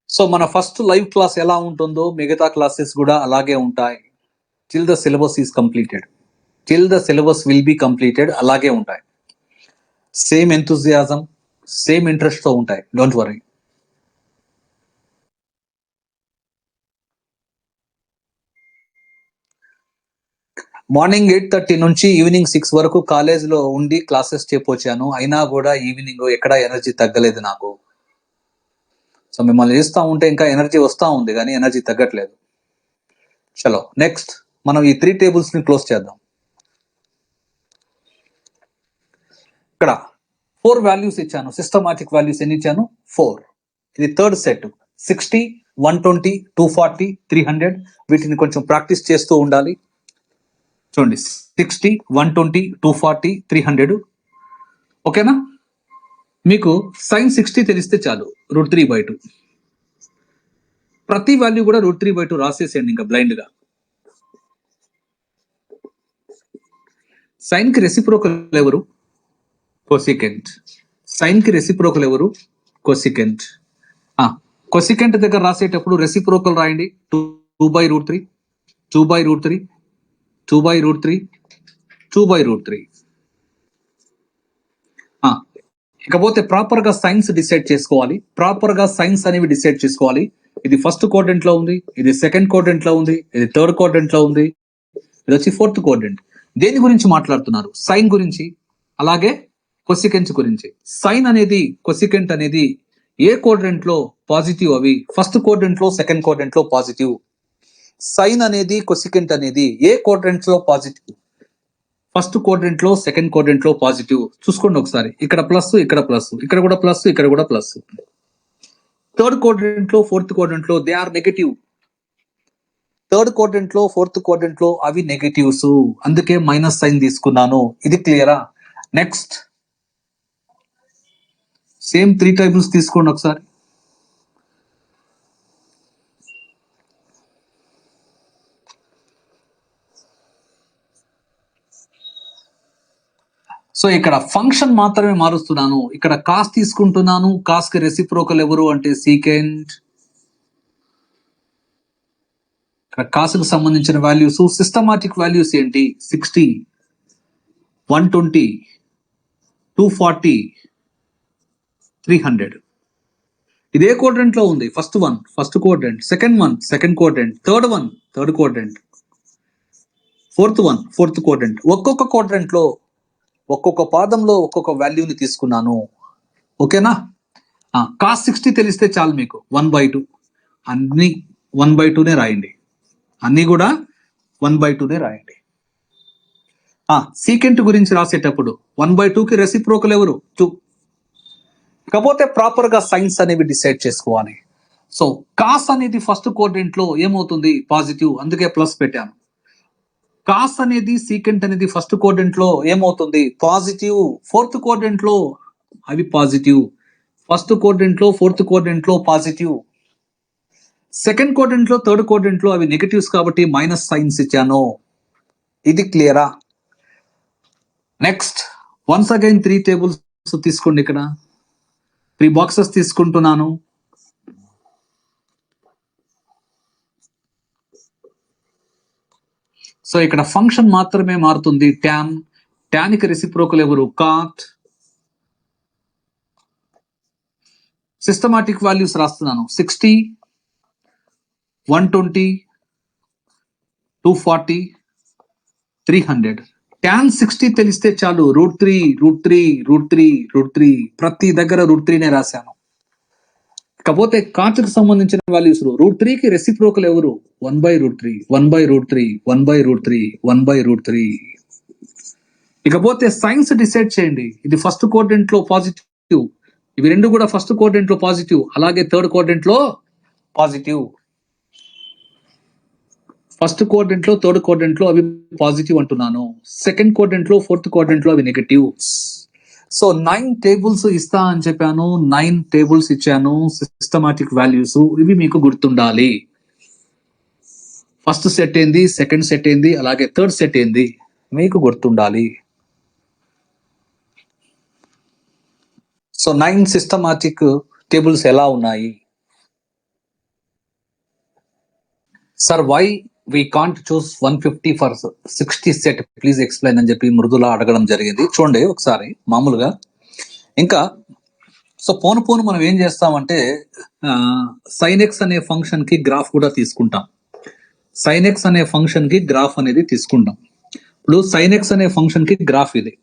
సో మన ఫస్ట్ లైవ్ క్లాస్ ఎలా ఉంటుందో మిగతా క్లాసెస్ కూడా అలాగే ఉంటాయి. Till the syllabus is completed. Till the syllabus will be completed అలాగే ఉంటాయి. సేమ్ ఎంతూజియాజం, సేమ్ ఇంట్రెస్ట్ తో ఉంటాయి. Don't worry. మార్నింగ్ 8:30 నుంచి ఈవినింగ్ 6 వరకు కాలేజ్లో ఉండి క్లాసెస్ చెప్పొచ్చాను. అయినా కూడా ఈవినింగ్ ఎక్కడ ఎనర్జీ తగ్గలేదు నాకు. సో మిమ్మల్ని చేస్తూ ఉంటే ఇంకా ఎనర్జీ వస్తూ ఉంది కానీ ఎనర్జీ తగ్గట్లేదు. చలో నెక్స్ట్ మనం ఈ 3 tables ని క్లోజ్ చేద్దాం. ఇక్కడ 4 వాల్యూస్ ఇచ్చాను. సిస్టమాటిక్ వాల్యూస్ ఎన్ని ఇచ్చాను? 4. ఇది థర్డ్ సెట్. 60, 120, 240, 300. వీటిని కొంచెం ప్రాక్టీస్ చేస్తూ ఉండాలి. చూడండి, 60, 120, 240, 300. ఓకేనా? మీకు sin 60 తెలిస్తే చాలు, √3/2. ప్రతి వాల్యూ కూడా √3/2 రాసేసేయండి ఇంకా బ్లైండ్ గా. సైన్ కి రెసిప్రోకల్ ఎవరు? కొసికెంట్. సైన్ కి రెసిప్రోకల్ ఎవరు? కొసికెంట్. కొసికెంట్ దగ్గర రాసేటప్పుడు రెసిప్రోకల్ రాయండి. 2/√3, 2/√3, 2/√3, 2/√3. ఇకపోతే ప్రాపర్ గా సైన్స్ డిసైడ్ చేసుకోవాలి. ప్రాపర్ గా సైన్స్ అనేవి డిసైడ్ చేసుకోవాలి. ఇది ఫస్ట్ క్వాడ్రంట్ లో ఉంది, ఇది సెకండ్ క్వాడ్రంట్ లో ఉంది, ఇది థర్డ్ క్వాడ్రంట్ లో ఉంది, ఇది వచ్చి ఫోర్త్ క్వాడ్రంట్. దేని గురించి మాట్లాడుతున్నారు? సైన్ గురించి, అలాగే కొసికెంట్ గురించి. సైన్ అనేది, కొసికెంట్ అనేది ఏ క్వాడ్రంట్ లో పాజిటివ్ అవి ఫస్ట్ క్వాడ్రంట్ లో, సెకండ్ క్వాడ్రంట్ లో పాజిటివ్. సైన్ అనేది, కొసికెంట్ అనేది ఏ క్వాడ్రంట్ లో పాజిటివ్? ఫస్ట్ క్వాడ్రంట్ లో, సెకండ్ క్వాడ్రంట్ లో పాజిటివ్. చూసుకోండి ఒకసారి. ఇక్కడ ప్లస్, ఇక్కడ ప్లస్, ఇక్కడ కూడా ప్లస్, ఇక్కడ కూడా ప్లస్. థర్డ్ క్వాడ్రంట్ లో, ఫోర్త్ క్వాడ్రంట్ లో they are negative. Third quadrant లో, ఫోర్త్ క్వాడ్రంట్ లో అవి నెగటివ్స్. అందుకే మైనస్ సైన్ తీసుకున్నాను. ఇది క్లియరా? నెక్స్ట్ సేమ్ 3 టేబుల్స్ తీసుకోండి ఒకసారి. సో ఇక్కడ ఫంక్షన్ మాత్రమే మారుస్తున్నాను. ఇక్కడ కాస్ తీసుకుంటున్నాను. కాస్ కి రెసిప్రోకల్ ఎవరు అంటే సీకెంట్. ఇక్కడ కాసుకు సంబంధించిన వాల్యూస్, సిస్టమాటిక్ వాల్యూస్ ఏంటి? 60, 120, 240, 300. ఇదే క్వాడ్రంట్ లో ఉంది. First one first quadrant, second one second quadrant, third one third quadrant, fourth one fourth quadrant. ఒక్కొక్క క్వాడ్రంట్ లో ఒక్కొక్క పాదంలో ఒక్కొక్క వాల్యూని తీసుకున్నాను. ఓకేనా? కాస్ 60 తెలిస్తే చాలు మీకు. 1/2 అన్ని 1/2నే రాయండి. అన్ని కూడా 1/2నే రాయండి. సీకెంట్ గురించి రాసేటప్పుడు 1/2కి రెసిప్రోకల్ ఎవరు? 2. కాకపోతే ప్రాపర్ గా సైన్స్ అనేవి డిసైడ్ చేసుకోవాలి. సో కాస్ అనేది ఫస్ట్ క్వాడ్రంట్ లో ఏమవుతుంది? పాజిటివ్, అందుకే ప్లస్ పెట్టాను. కాస్ అనేది సీకెంట్ అనేది ఫస్ట్ క్వాడ్రంట్ లో ఏమవుతుంది? పాజిటివ్. ఫోర్త్ క్వాడ్రంట్ లో అవి పాజిటివ్. ఫస్ట్ క్వాడ్రంట్ లో ఫోర్త్ క్వాడ్రంట్ లో పాజిటివ్. సెకండ్ క్వాడ్రంట్ లో థర్డ్ క్వాడ్రంట్ లో అవి నెగటివ్స్ కాబట్టి మైనస్ సైన్స్ ఇచ్చాను. ఇది క్లియరా? నెక్స్ట్ వన్స్ అగైన్ 3 టేబుల్స్ తీసుకోండి. ఇక్కడ 3 బాక్సెస్ తీసుకుంటున్నాను. సో ఇక్కడ ఫంక్షన్ మాత్రమే మారుతుంది. tan కి రెసిప్రోకల్ ఎవరు? కాట్. సిస్టమాటిక్ వాల్యూస్ రాస్తున్నాను. 60, 120, 240, 300. tan 60 తెలిస్తే చాలు. √3 ప్రతి దగ్గర √3నే రాశాను. కాకపోతే కాట్కి సంబంధించిన వాల్యూస్ √3కి రెసిప్రోకల్ ఎవరు? 1/√3, 1/√3, 1/√3, 1/√3. ఇకపోతే సైన్స్ డిసైడ్ చేయండి. ఇది ఫస్ట్ క్వాడ్రంట్ లో పాజిటివ్, ఇవి రెండు కూడా ఫస్ట్ క్వాడ్రంట్ లో పాజిటివ్, అలాగే థర్డ్ క్వాడ్రంట్ లో పాజిటివ్. ఫస్ట్ క్వాడ్రంట్ లో థర్డ్ క్వాడ్రంట్ లో అవి పాజిటివ్ అంటున్నాను. సెకండ్ క్వాడ్రంట్ లో ఫోర్త్ క్వాడ్రంట్ లో అవి నెగటివ్. సో 9 టేబుల్స్ ఇస్తా అని చెప్పాను. 9 టేబుల్స్ ఇచ్చాను. సిస్టమాటిక్ వాల్యూస్ ఇవి మీకు గుర్తుండాలి. ఫస్ట్ సెట్ ఏంది, సెకండ్ సెట్ ఏంది, అలాగే థర్డ్ సెట్ ఏంది మీకు గుర్తుండాలి. సో 9 సిస్టమాటిక్ టేబుల్స్ ఎలా ఉన్నాయి? Sir why we can't choose 150 for 60 set, please explain అని చెప్పి మృదుల అడగడం జరిగింది. చూడండి ఒకసారి మామూలుగా. ఇంకా సో పోను మనం ఏం చేస్తామంటే sin x అనే ఫంక్షన్ కి గ్రాఫ్ కూడా తీసుకుంటాం. sin x అనే ఫంక్షన్ కి గ్రాఫ్ అనేది తీసుకుంటాం. ఇప్పుడు sin x అనే ఫంక్షన్ కి గ్రాఫ్ ఇది.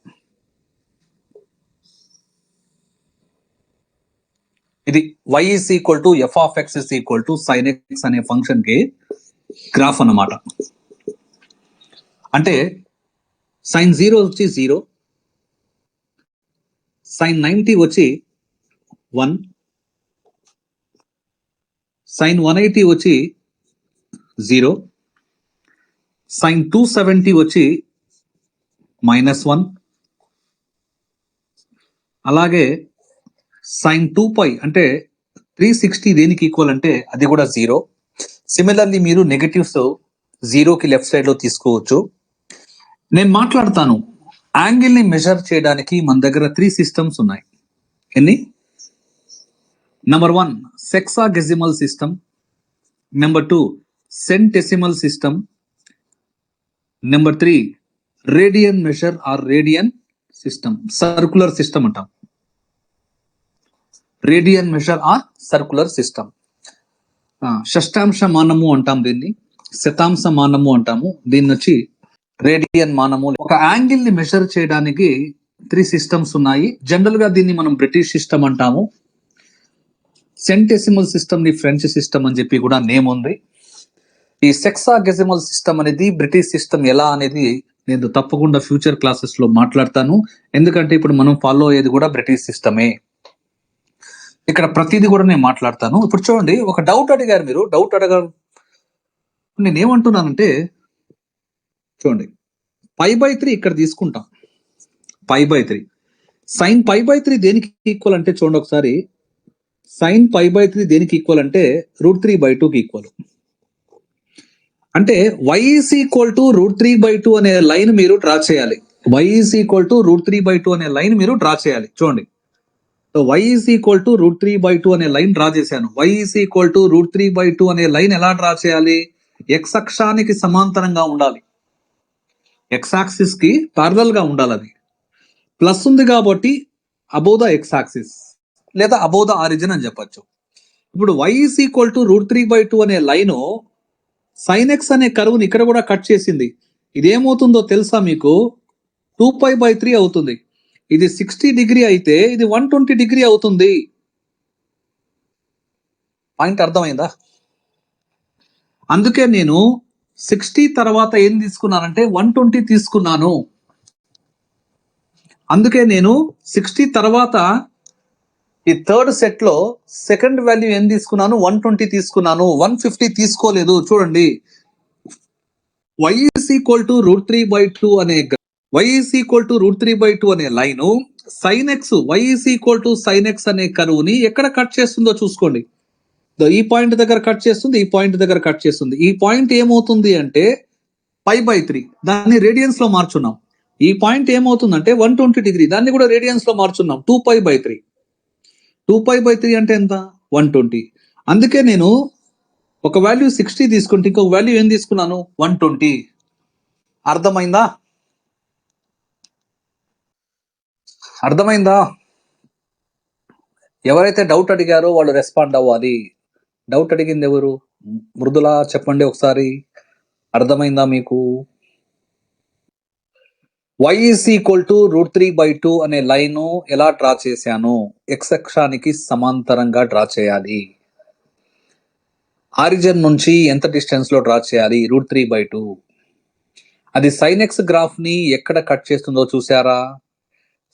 ఇది y is equal to f of x is equal to sin x అనే ఫంక్షన్ కి గ్రాఫ్ అన్నమాట. అంటే sin 0 వచ్చి 0, sin 90 వచ్చి 1, sin 180 వచ్చి 0, sin 270 వచ్చి -1, అలాగే sin 2π అంటే 360 దేనికి ఈక్వల్ అంటే అది కూడా 0. సిమిలర్లీ మీరు నెగటివ్స్ 0కి లెఫ్ట్ సైడ్ లో తీసుకోవచ్చు. నేను మాట్లాడతాను. యాంగిల్ ని మెజర్ చేయడానికి మన దగ్గర 3 సిస్టమ్స్ ఉన్నాయి. ఎన్ని? Number 1 sexagesimal system, number 2 centesimal system, number 3 radian measure or radian system, circular system అంటాం. Radian measure or circular system. షష్టాంశ మానము అంటాం దీన్ని, శతాంశ మానము అంటాము. దీన్ని వచ్చి రేడియన్ మానము. ఒక యాంగిల్ ని మెజర్ చేయడానికి 3 సిస్టమ్స్ ఉన్నాయి. జనరల్ గా దీన్ని మనం బ్రిటిష్ సిస్టమ్ అంటాము. సెంటెసిమల్ సిస్టమ్ ని ఫ్రెంచ్ సిస్టమ్ అని చెప్పి కూడా నేమ్ ఉంది. ఈ సెక్సాగెసిమల్ సిస్టమ్ అనేది బ్రిటిష్ సిస్టమ్ ఎలా అనేది నేను తప్పకుండా ఫ్యూచర్ క్లాసెస్ లో మాట్లాడతాను. ఎందుకంటే ఇప్పుడు మనం ఫాలో అయ్యేది కూడా బ్రిటిష్ సిస్టమే. ఇక్కడ ప్రతిదీ కూడా నేను మాట్లాడతాను. ఇప్పుడు చూడండి, ఒక డౌట్ అడిగారు మీరు. డౌట్ అడగారు, నేనేమంటున్నానంటే చూడండి, π/3 ఇక్కడ తీసుకుంటాం. π/3. sin π/3 దేనికి ఈక్వల్ అంటే చూడండి ఒకసారి, sin π/3 దేనికి ఈక్వల్ అంటే √3/2కి ఈక్వల్. అంటే y ఈజ్ ఈక్వల్ టు √3/2 అనే లైన్ మీరు డ్రా చేయాలి. y ఈజ్ ఈక్వల్ టు √3/2 అనే లైన్ మీరు డ్రా చేయాలి. చూడండి, so y is equal to √3/2 అనే లైన్ డ్రా చేశాను. y ఈజ్ ఈక్వల్ టు √3/2 అనే లైన్ ఎలా డ్రా చేయాలి? x అక్షానికి సమాంతరంగా ఉండాలి, x యాక్సిస్ కి ప్యారలల్ గా ఉండాలి. అది ప్లస్ ఉంది కాబట్టి అబౌవ్ ద x యాక్సిస్ లేదా అబౌవ్ ద ఆరిజిన్ అని చెప్పొచ్చు. ఇప్పుడు y ఈజ్ ఈక్వల్ టు √3/2 అనే లైన్ sin x అనే కరువుని ఇక్కడ కూడా కట్ చేసింది. ఇదేమవుతుందో తెలుసా మీకు? 2π/3 అవుతుంది. ఇది 60 డిగ్రీ అయితే ఇది 120 డిగ్రీ అవుతుంది. పాయింట్ అర్థమైందా? అందుకే నేను 60 తర్వాత ఏం తీసుకున్నానంటే 120 తీసుకున్నాను. అందుకే నేను 60 తర్వాత ఈ థర్డ్ సెట్ లో సెకండ్ వాల్యూ ఏం తీసుకున్నాను? 120 తీసుకున్నాను, 150 తీసుకోలేదు. చూడండి, y ఈజ్ ఈక్వల్ టు √3/2 అనే y ఈజ్ ఈక్వల్ టు √3/2 అనే line sin x, y is equal to sin x అనే కరువుని ఎక్కడ కట్ చేస్తుందో చూసుకోండి. ఈ పాయింట్ దగ్గర కట్ చేస్తుంది, ఈ పాయింట్ దగ్గర కట్ చేస్తుంది. ఈ పాయింట్ ఏమవుతుంది అంటే π/3, దాన్ని రేడియన్స్ లో మార్చున్నాం. ఈ పాయింట్ ఏమవుతుందంటే 120 డిగ్రీ, దాన్ని కూడా రేడియన్స్ లో మార్చున్నాం. 2π/3. 2π/3 అంటే ఎంత? 120. అందుకే నేను ఒక వాల్యూ 60 తీసుకుంటే ఇంకొక వాల్యూ ఏం తీసుకున్నాను? 120. అర్థమైందా? అర్థమైందా? ఎవరైతే డౌట్ అడిగారో వాళ్ళు రెస్పాండ్ అవ్వాలి. డౌట్ అడిగింది ఎవరు? మృదుల, చెప్పండి ఒకసారి, అర్థమైందా మీకు? y ఈజ్ ఈక్వల్ టు √3/2 అనే లైన్ ఎలా డ్రా చేశాను? x అక్షానికి సమాంతరంగా డ్రా చేయాలి. ఆరిజిన్ నుంచి ఎంత డిస్టెన్స్ లో డ్రా చేయాలి? √3/2. అది sin x గ్రాఫ్ ని ఎక్కడ కట్ చేస్తుందో చూసారా?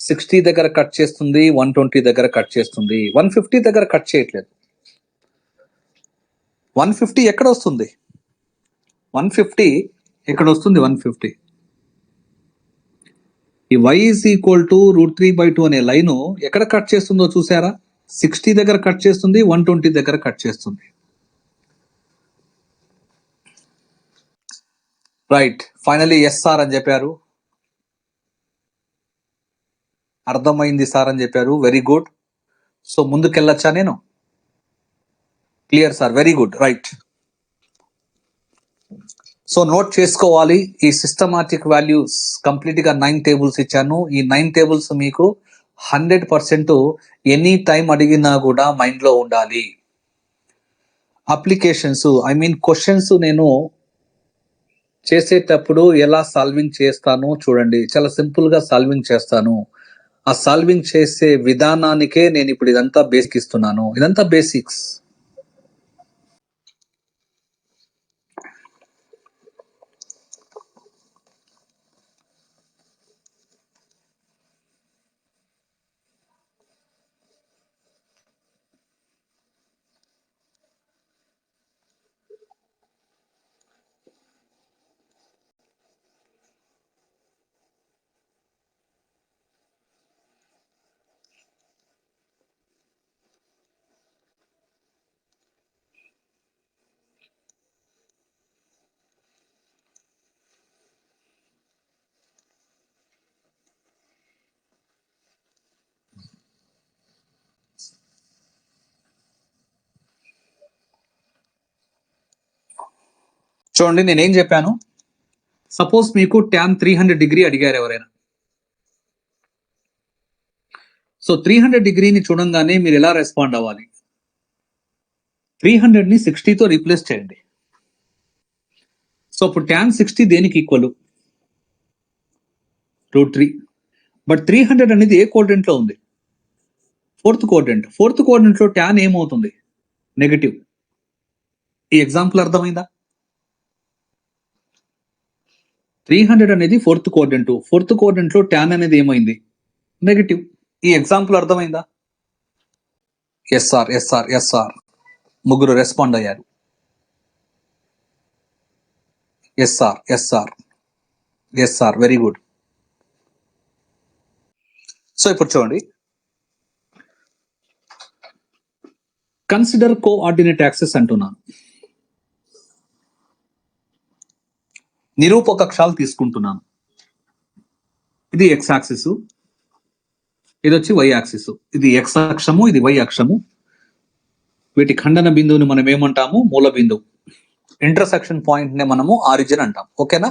60 దగ్గర కట్ చేస్తుంది, 120 దగ్గర కట్ చేస్తుంది, 150 దగ్గర కట్ చేయట్లేదు. 150 ఎక్కడ వస్తుంది? 150 ఎక్కడ వస్తుంది? 150 ఈ y ఈజ్ ఈక్వల్ టు √3/2 అనే లైన్ ఎక్కడ కట్ చేస్తుందో చూసారా? 60 దగ్గర కట్ చేస్తుంది, 120 దగ్గర కట్ చేస్తుంది. రైట్, ఫైనలీ ఎస్ సార్ అని చెప్పారు. అర్థమైంది సార్ అని చెప్పారు. Very good. సో ముందుకెళ్ళొచ్చా నేను? Clear sir, very good, right. So note చేసుకోవాలి. ఈ సిస్టమాటిక్ వాల్యూస్ కంప్లీట్ గా 9 టేబుల్స్ ఇచ్చాను. ఈ 9 టేబుల్స్ మీకు 100% ఎనీ టైం అడిగినా కూడా మైండ్ లో ఉండాలి. అప్లికేషన్స్, ఐ మీన్ క్వశ్చన్స్ నేను చేసేటప్పుడు ఎలా సాల్వింగ్ చేస్తానో చూడండి. చాలా సింపుల్ గా సాల్వింగ్ చేస్తాను. ఆ సాల్వింగ్ చేసే విధానానికే నేను ఇప్పుడు ఇదంతా బేసిక్ ఇస్తున్నాను. ఇదంతా బేసిక్స్. చూడండి, నేనేం చెప్పాను? సపోజ్ మీకు tan 300 డిగ్రీ అడిగారు ఎవరైనా. సో 300 డిగ్రీని చూడంగానే మీరు ఎలా రెస్పాండ్ అవ్వాలి? 300 ని 60తో రీప్లేస్ చేయండి. సో ఇప్పుడు tan 60 దేనికి ఈక్వల్? √3. బట్ 300 అనేది ఏ కోఆర్డినేట్ లో ఉంది? Fourth coordinate. ఫోర్త్ కోఆర్డినేట్ లో tan ఏమవుతుంది? నెగటివ్. ఈ ఎగ్జాంపుల్ అర్థమైందా? 300 అనేది ఫోర్త్ కోఆర్డినేట్. ఫోర్త్ కోఆర్డినేట్ లో tan అనేది ఏమైంది? నెగటివ్. ఈ ఎగ్జాంపుల్ అర్థమైందా? ఎస్ఆర్ ఎస్ఆర్ ఎస్ఆర్ ముగ్గురు రెస్పాండ్ అయ్యారు. SR SR SR, very good. So ఇప్పుడు చూడండి, కన్సిడర్ కోఆర్డినేట్ యాక్సెస్ అంటున్నాను. నిరూపక అక్షాలు తీసుకుంటున్నాను. ఇది ఎక్స్ యాక్సిస్, ఇది వచ్చి వై యాక్సిస్. ఇది ఎక్స్ అక్షము, ఇది వై అక్షము. వీటి ఖండన బిందువుని మనం ఏమంటాము? మూల బిందువు. ఇంటర్సెక్షన్ పాయింట్ నే మనము ఆరిజిన్ అంటాం. ఓకేనా?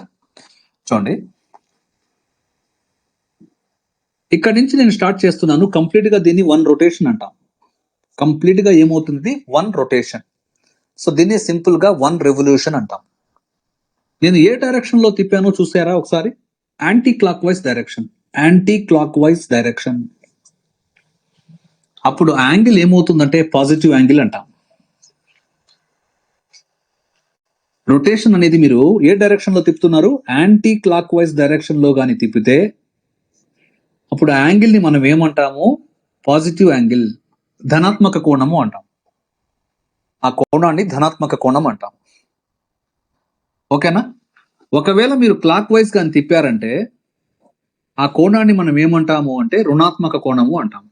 చూడండి, ఇక్కడ నుంచి నేను స్టార్ట్ చేస్తున్నాను. కంప్లీట్ గా దీన్ని 1 రొటేషన్ అంటాం. కంప్లీట్ గా ఏమవుతుంది? 1 రొటేషన్. సో దీన్ని సింపుల్ గా 1 రెవల్యూషన్ అంటాం. నేను ఏ డైరెక్షన్ లో తిప్పానో చూసారా ఒకసారి? Anti clock wise direction. Anti clock wise direction. అప్పుడు యాంగిల్ ఏమవుతుందంటే పాజిటివ్ యాంగిల్ అంటాం. రొటేషన్ అనేది మీరు ఏ డైరెక్షన్ లో తిప్పుతున్నారు? యాంటీ క్లాక్ వైజ్ డైరెక్షన్ లో గాని తిప్పితే అప్పుడు యాంగిల్ ని మనం ఏమంటాము? పాజిటివ్ యాంగిల్, ధనాత్మక కోణము అంటాం. ఆ కోణాన్ని ధనాత్మక కోణం అంటాం. ఓకేనా? ఒకవేళ మీరు క్లాక్ వైజ్ గాని తిప్పారంటే ఆ కోణాన్ని మనం ఏమంటాము అంటే రుణాత్మక కోణము అంటాం.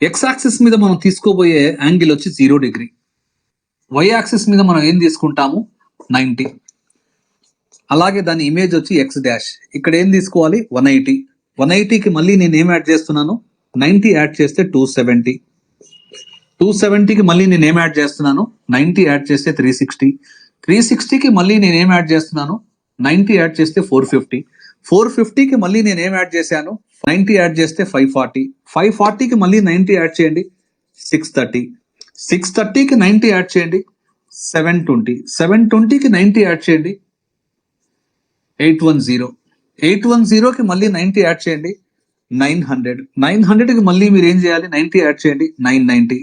ఎక్స్ యాక్సిస్ మీద మనం తీసుకోబోయే యాంగిల్ వచ్చి 0 డిగ్రీ. వై యాక్సిస్ మీద మనం ఏం తీసుకుంటాము? 90. అలాగే దాని ఇమేజ్ వచ్చి ఎక్స్ డాష్. ఇక్కడ ఏం తీసుకోవాలి? 180. 180కి మళ్ళీ నేను ఏం యాడ్ చేస్తున్నాను? 90 యాడ్ చేస్తే 270. 270కి మళ్ళీ నేను ఏం యాడ్ చేస్తున్నాను? 90 యాడ్ చేస్తే 360. 360కి మళ్ళీ నేను ఏం యాడ్ చేస్తున్నాను? 90 యాడ్ చేస్తే 450. 450కి మళ్ళీ నేను ఏం యాడ్ చేశాను? 90 యాడ్ చేస్తే 540. 540కి మళ్ళీ 90 యాడ్ చేయండి, 630. 630కి 90 యాడ్ చేయండి, 720. 720కి 90 యాడ్ చేయండి, 810. 810కి మళ్ళీ 90 యాడ్ చేయండి, 900. 900కి మళ్ళీ మీరు ఏం చేయాలి? 90 యాడ్ చేయండి, 990.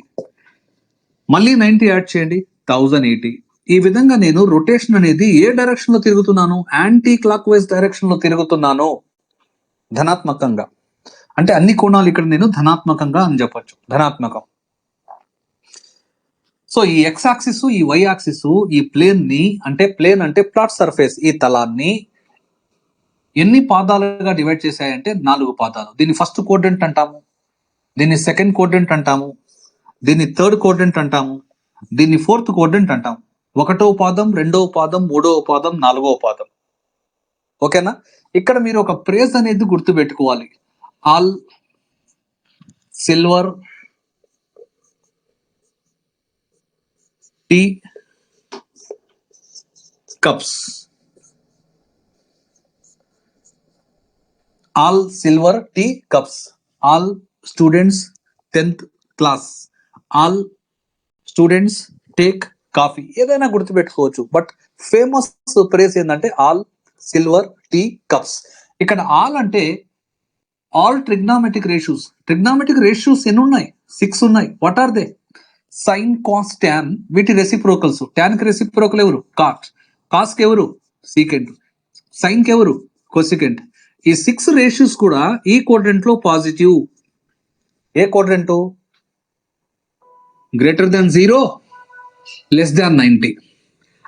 మళ్ళీ 90 యాడ్ చేయండి, 1080. ఈ విధంగా నేను రొటేషన్ అనేది ఏ డైరెక్షన్ లో తిరుగుతున్నాను? యాంటీ క్లాక్ వైజ్ డైరెక్షన్ లో తిరుగుతున్నాను, ధనాత్మకంగా. అంటే అన్ని కోణాలు ఇక్కడ నేను ధనాత్మకంగా అని చెప్పొచ్చు, ధనాత్మకం. సో ఈ ఎక్స్ యాక్సిస్, ఈ వై యాక్సిస్, ఈ ప్లేన్ ని అంటే ప్లేన్ అంటే ఫ్లాట్ సర్ఫేస్, ఈ తలాన్ని ఎన్ని పాదాలుగా డివైడ్ చేశాయంటే 4 పాదాలు. దీన్ని ఫస్ట్ క్వాడ్రంట్ అంటాము, దీన్ని సెకండ్ క్వాడ్రంట్ అంటాము, దీన్ని థర్డ్ క్వాడ్రంట్ అంటాము, దీన్ని ఫోర్త్ క్వాడ్రంట్ అంటాము. 1వ పాదం, 2వ పాదం, 3వ పాదం, 4వ పాదం. ఓకేనా? ఇక్కడ మీరు ఒక ప్రేజ్ అనేది గుర్తు పెట్టుకోవాలి. All silver tea cups. All silver tea cups. All students 10th class. All students take coffee. ఏదైనా గుర్తుపెట్టుకోవచ్చు, బట్ ఫేమస్ ప్రేస్ ఏంటంటే ఆల్ సిల్వర్ టీ కప్స్. ఇక్కడ ఆల్ అంటే all trigonometric ratios. Trigonometric ratios ఎన్ని ఉన్నాయి? 6 ఉన్నాయి. What are they? Sine, cos, tan. వీటి రెసిప్రోకల్స్. టాన్ కి రెసిప్రోకల్ ఎవరు? కాట్. కాస్ కి ఎవరు? సీకెంట్. సైన్ కి ఎవరు? కొసికెంట్. ఈ 6 రేషియోస్ కూడా ఈ క్వాడ్రంట్ లో పాజిటివ్. ఏ quadrant? Greater than 0, less than 90.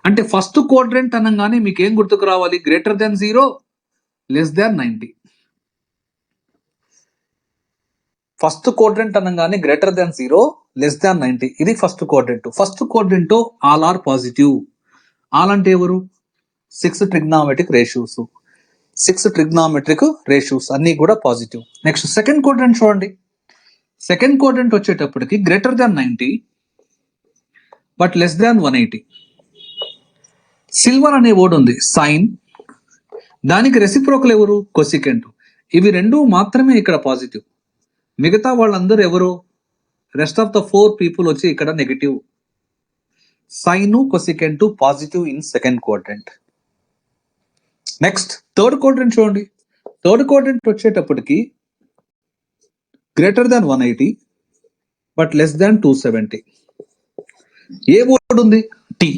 అంటే ఫస్ట్ క్వాడ్రంట్ అనగానే మీకు ఏం గుర్తుకు రావాలి? Greater than 0, less than 90. First quadrant అనగానే గ్రేటర్ దాన్ 0, లెస్ దాన్ 90. ఇది first quadrant. First quadrant all are positive. All అంటే ఎవరు? 6 ట్రిగ్నామెట్రిక్ రేషియోస్. 6 ట్రిగ్నామెట్రిక్ రేషియోస్ అన్ని కూడా పాజిటివ్. నెక్స్ట్ సెకండ్ క్వాడ్రంట్ చూడండి. సెకండ్ క్వాడ్రంట్ వచ్చేటప్పటికి greater than 90 but less than 180. Silver అనే వర్డ్ ఉంది, సైన్. దానికి రెసిప్రోకల్ ఎవరు? కొసికెంట్. ఇవి 2 మాత్రమే ఇక్కడ పాజిటివ్. మిగతా వాళ్ళందరూ ఎవరు? రెస్ట్ ఆఫ్ ద 4 పీపుల్ వచ్చి ఇక్కడ negative. Sine, cosecant positive in second quadrant. Next third quadrant చూడండి. థర్డ్ క్వాడ్రంట్ వచ్చేటప్పటికి greater than 180 but less than 270. ఏ వర్డ్ ఉంది? టీ.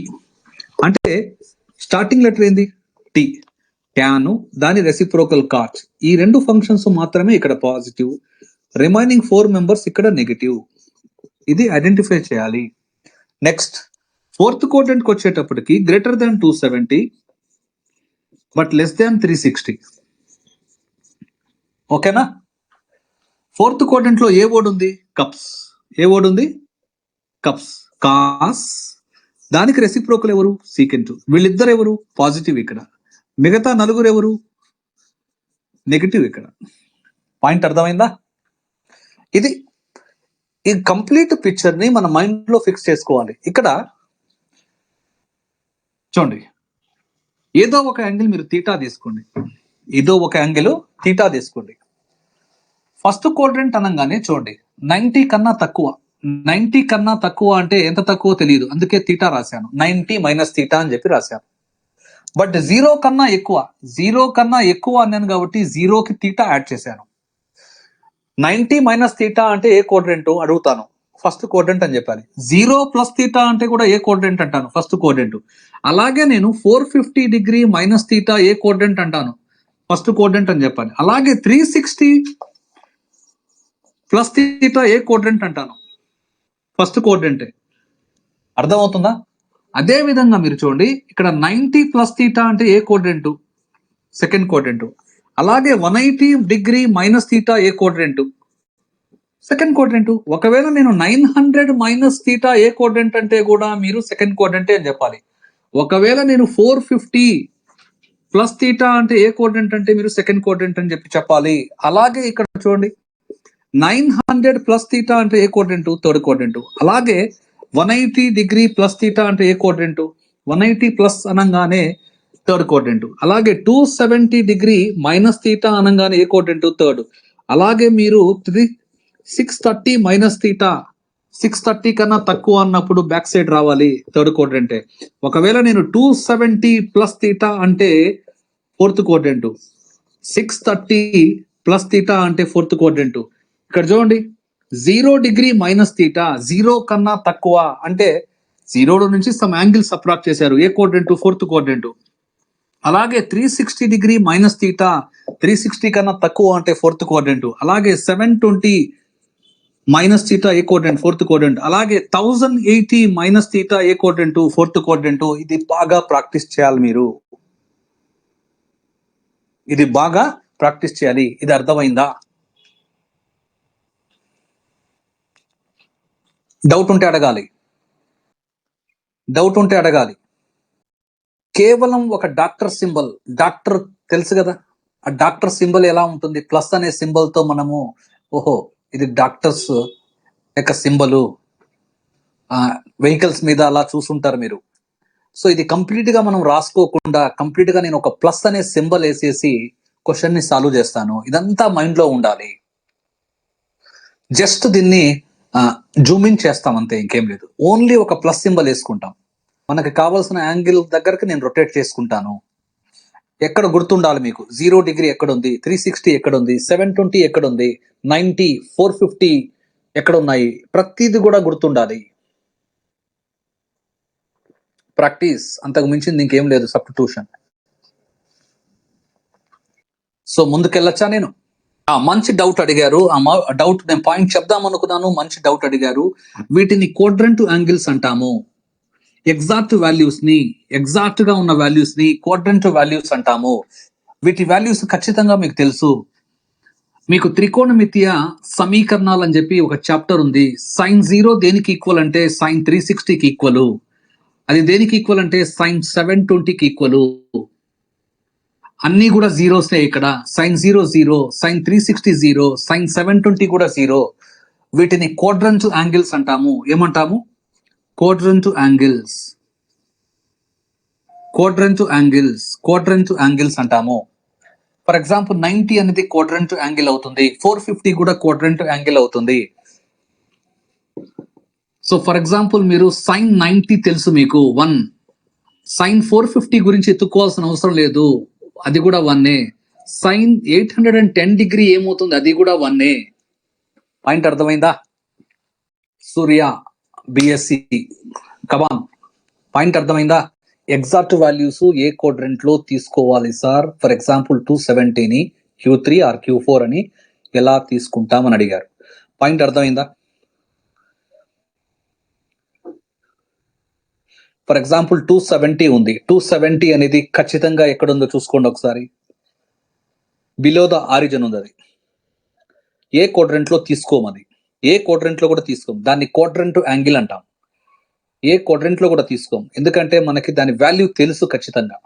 అంటే స్టార్టింగ్ లెటర్ ఏంది? టీ. ట్యాను, దాని రెసిప్రోకల్ కాట్. ఈ 2 ఫంక్షన్స్ మాత్రమే ఇక్కడ పాజిటివ్. రిమైనింగ్ 4 మెంబర్స్ ఇక్కడ నెగటివ్. ఇది ఐడెంటిఫై చేయాలి. నెక్స్ట్ ఫోర్త్ క్వాడ్రంట్కి వచ్చేటప్పటికి greater than 270 but less than 360. ఓకేనా? ఫోర్త్ క్వాడ్రంట్ లో ఏ వర్డ్ ఉంది? కప్స్. ఏ వర్డ్ ఉంది? కప్స్. కాస్, దానికి రెసిప్రోకల్ ఎవరు? సీకెంట్. వీళ్ళిద్దరు ఎవరు? పాజిటివ్ ఇక్కడ. మిగతా నలుగురు ఎవరు? నెగిటివ్ ఇక్కడ. పాయింట్ అర్థమైందా? ఇది ఈ కంప్లీట్ పిక్చర్ ని మన మైండ్ లో ఫిక్స్ చేసుకోవాలి. ఇక్కడ చూడండి, ఏదో ఒక యాంగిల్ మీరు తీటా తీసుకోండి. ఏదో ఒక యాంగిల్ తీటా తీసుకోండి. ఫస్ట్ క్వాడ్రంట్ అనగానే చూడండి 90 కన్నా తక్కువ. 90 కన్నా తక్కువ అంటే ఎంత తక్కువ తెలియదు, అందుకే తీటా రాశాను. 90 మైనస్ తీటా అని చెప్పి రాశాను. బట్ 0 కన్నా ఎక్కువ, 0 కన్నా ఎక్కువ అన్నాను కాబట్టి 0కి తీటా యాడ్ చేశాను. 90 మైనస్ తీటా అంటే ఏ క్వాడ్రంట్ అడుగుతాను, ఫస్ట్ క్వాడ్రంట్ అని చెప్పాలి. 0 ప్లస్ తీటా అంటే కూడా ఏ క్వాడ్రంట్ అంటాను, ఫస్ట్ క్వాడ్రంట్. అలాగే నేను 450 డిగ్రీ మైనస్ తీటా ఏ క్వాడ్రంట్ అంటాను, ఫస్ట్ క్వాడ్రంట్ అని చెప్పాలి. అలాగే 360 ప్లస్ తీటా ఏ క్వాడ్రంట్ అంటాను, ఫస్ట్ క్వాడ్రంటే. అర్థమవుతుందా? అదే విధంగా మీరు చూడండి, ఇక్కడ 90 ప్లస్ తీటా అంటే ఏ క్వాడ్రంట్, సెకండ్ క్వాడ్రంట్. అలాగే 180 డిగ్రీ మైనస్ తీటా ఏ క్వాడ్రంట్, సెకండ్ క్వాడ్రంట్. ఒకవేళ నేను 900 మైనస్ తీటా ఏ క్వాడ్రంట్ అంటే కూడా మీరు సెకండ్ క్వాడ్రంటే అని చెప్పాలి. ఒకవేళ నేను 450 ప్లస్ తీటా అంటే ఏ క్వాడ్రంట్ అంటే మీరు సెకండ్ క్వాడ్రంట్ అని చెప్పాలి. అలాగే ఇక్కడ చూడండి, 900 ప్లస్ తీటా అంటే ఏ క్వాడ్రంట్, థర్డ్ క్వాడ్రంట్. అలాగే 180 డిగ్రీ ప్లస్ తీటా అంటే ఏ క్వాడ్రంట్, 180 ప్లస్ అనగానే థర్డ్ క్వాడ్రంట్. అలాగే 270 డిగ్రీ మైనస్ తీటా అనగానే ఏ క్వాడ్రంట్, థర్డ్. అలాగే మీరు 630 మైనస్ తీటా, 630 కన్నా తక్కువ అన్నప్పుడు బ్యాక్ సైడ్ రావాలి, థర్డ్ క్వాడ్రంటే. ఒకవేళ నేను 270 ప్లస్ తీటా అంటే ఫోర్త్ క్వాడ్రంట్, 630 ప్లస్ తీటా అంటే ఫోర్త్ క్వాడ్రంట్. ఇక్కడ చూడండి, 0 డిగ్రీ మైనస్ తీటా, 0 కన్నా తక్కువ అంటే 0 నుంచి సమ్ యాంగిల్ సబ్ట్రాక్ట్ చేశారు, ఏ క్వాడ్రంట్, ఫోర్త్ క్వాడ్రంట్. అలాగే 360 డిగ్రీ మైనస్ తీటా, 360 కన్నా తక్కువ అంటే ఫోర్త్ క్వాడ్రంట్. అలాగే 720 మైనస్ తీటా ఏ క్వాడ్రంట్, ఫోర్త్ క్వాడ్రంట్. అలాగే 1080 మైనస్ తీటా ఏ క్వాడ్రంట్, ఫోర్త్ క్వాడ్రంట్. ఇది బాగా ప్రాక్టీస్ చేయాలి మీరు, ఇది బాగా ప్రాక్టీస్ చేయాలి. ఇది అర్థమైందా? డౌట్ ఉంటే అడగాలి, డౌట్ ఉంటే అడగాలి. కేవలం ఒక డాక్టర్ సింబల్, డాక్టర్ తెలుసు కదా, ఆ డాక్టర్ సింబల్ ఎలా ఉంటుంది, ప్లస్ అనే సింబల్ తో మనము ఓహో ఇది డాక్టర్స్ యొక్క సింబలు, వెహికల్స్ మీద అలా చూసుంటారు మీరు. సో ఇది కంప్లీట్ గా మనం రాసుకోకుండా కంప్లీట్ గా నేను ఒక ప్లస్ అనే సింబల్ వేసేసి క్వశ్చన్ ని సాల్వ్ చేస్తాను. ఇదంతా మైండ్ లో ఉండాలి. జస్ట్ దీన్ని జూమ్ ఇన్ చేస్తాం అంతే, ఇంకేం లేదు. ఓన్లీ ఒక ప్లస్ సింబల్ వేసుకుంటాం. మనకి కావాల్సిన యాంగిల్ దగ్గరకు నేను రొటేట్ చేసుకుంటాను. ఎక్కడ గుర్తుండాలి మీకు, 0 డిగ్రీ ఎక్కడ ఉంది, 360 ఎక్కడ ఉంది, 720 ఎక్కడ ఉంది, 90, 450 ఎక్కడ ఉన్నాయి, ప్రతిది కూడా గుర్తుండాలి. ప్రాక్టీస్, అంతకు మించింది ఇంకేం లేదు, సబ్స్టిట్యూషన్. సో ముందుకెళ్ళొచ్చా నేను? మంచి డౌట్ అడిగారు. ఆ డౌట్ నేను పాయింట్ చెప్దాం అనుకున్నాను, మంచి డౌట్ అడిగారు. వీటిని క్వాడ్రంట్ యాంగిల్స్ అంటాము. ఎగ్జాక్ట్ వాల్యూస్ ని, ఎగ్జాక్ట్ గా ఉన్న వాల్యూస్ ని క్వాడ్రంట్ వాల్యూస్ అంటాము. వీటి వాల్యూస్ ఖచ్చితంగా మీకు తెలుసు. మీకు త్రికోణమితీయ సమీకరణాలు అని చెప్పి ఒక చాప్టర్ ఉంది. sin 0 దేనికి ఈక్వల్ అంటే sin 360కి ఈక్వల్. అది దేనికి ఈక్వల్ అంటే sin 720కి ఈక్వల్. అన్ని కూడా జీరోస్నే ఇక్కడ. sin 0 0, sin 360 0, sin 720 కూడా 0. వీటిని క్వాడ్రంట్ యాంగిల్స్ అంటాము. ఏమంటాము? Quadrant angles, quadrant angles, quadrant angles అంటాము. ఫర్ ఎగ్జాంపుల్ 90 అనేది క్వాడ్రంట్ యాంగిల్ అవుతుంది, 450 కూడా క్వాడ్రంట్ యాంగిల్ అవుతుంది. సో ఫర్ ఎగ్జాంపుల్ మీరు sin 90 తెలుసు మీకు 1, sin 450 గురించి ఎత్తుకోవాల్సిన అవసరం లేదు, అది కూడా 1. sin 810 డిగ్రీ ఏమవుతుంది, అది కూడా 1. పాయింట్ అర్థమైందా? సూర్య బిఎస్సి కమాన్, పాయింట్ అర్థమైందా? ఎగ్జాక్ట్ వాల్యూస్ ఏ క్వాడ్రంట్ లో తీసుకోవాలి సార్? ఫర్ ఎగ్జాంపుల్ 270ని Q3 ఆర్ Q4 అని ఎలా తీసుకుంటామని అడిగారు. పాయింట్ అర్థమైందా? ఫర్ ఎగ్జాంపుల్ 270 ఉంది, 270 అనేది ఖచ్చితంగా ఎక్కడ ఉందో చూసుకోండి ఒకసారి. బిలో ద ఆరిజిన్ ఉంది అది. ఏ క్వాడ్రంట్లో తీసుకోమని. ఏ క్వాడ్రంట్లో కూడా తీసుకోం, దాన్ని క్వాడ్రంట్ యాంగిల్ అంటాం. ఏ క్వాడ్రంట్లో కూడా తీసుకోం, ఎందుకంటే మనకి దాని వాల్యూ తెలుసు ఖచ్చితంగా.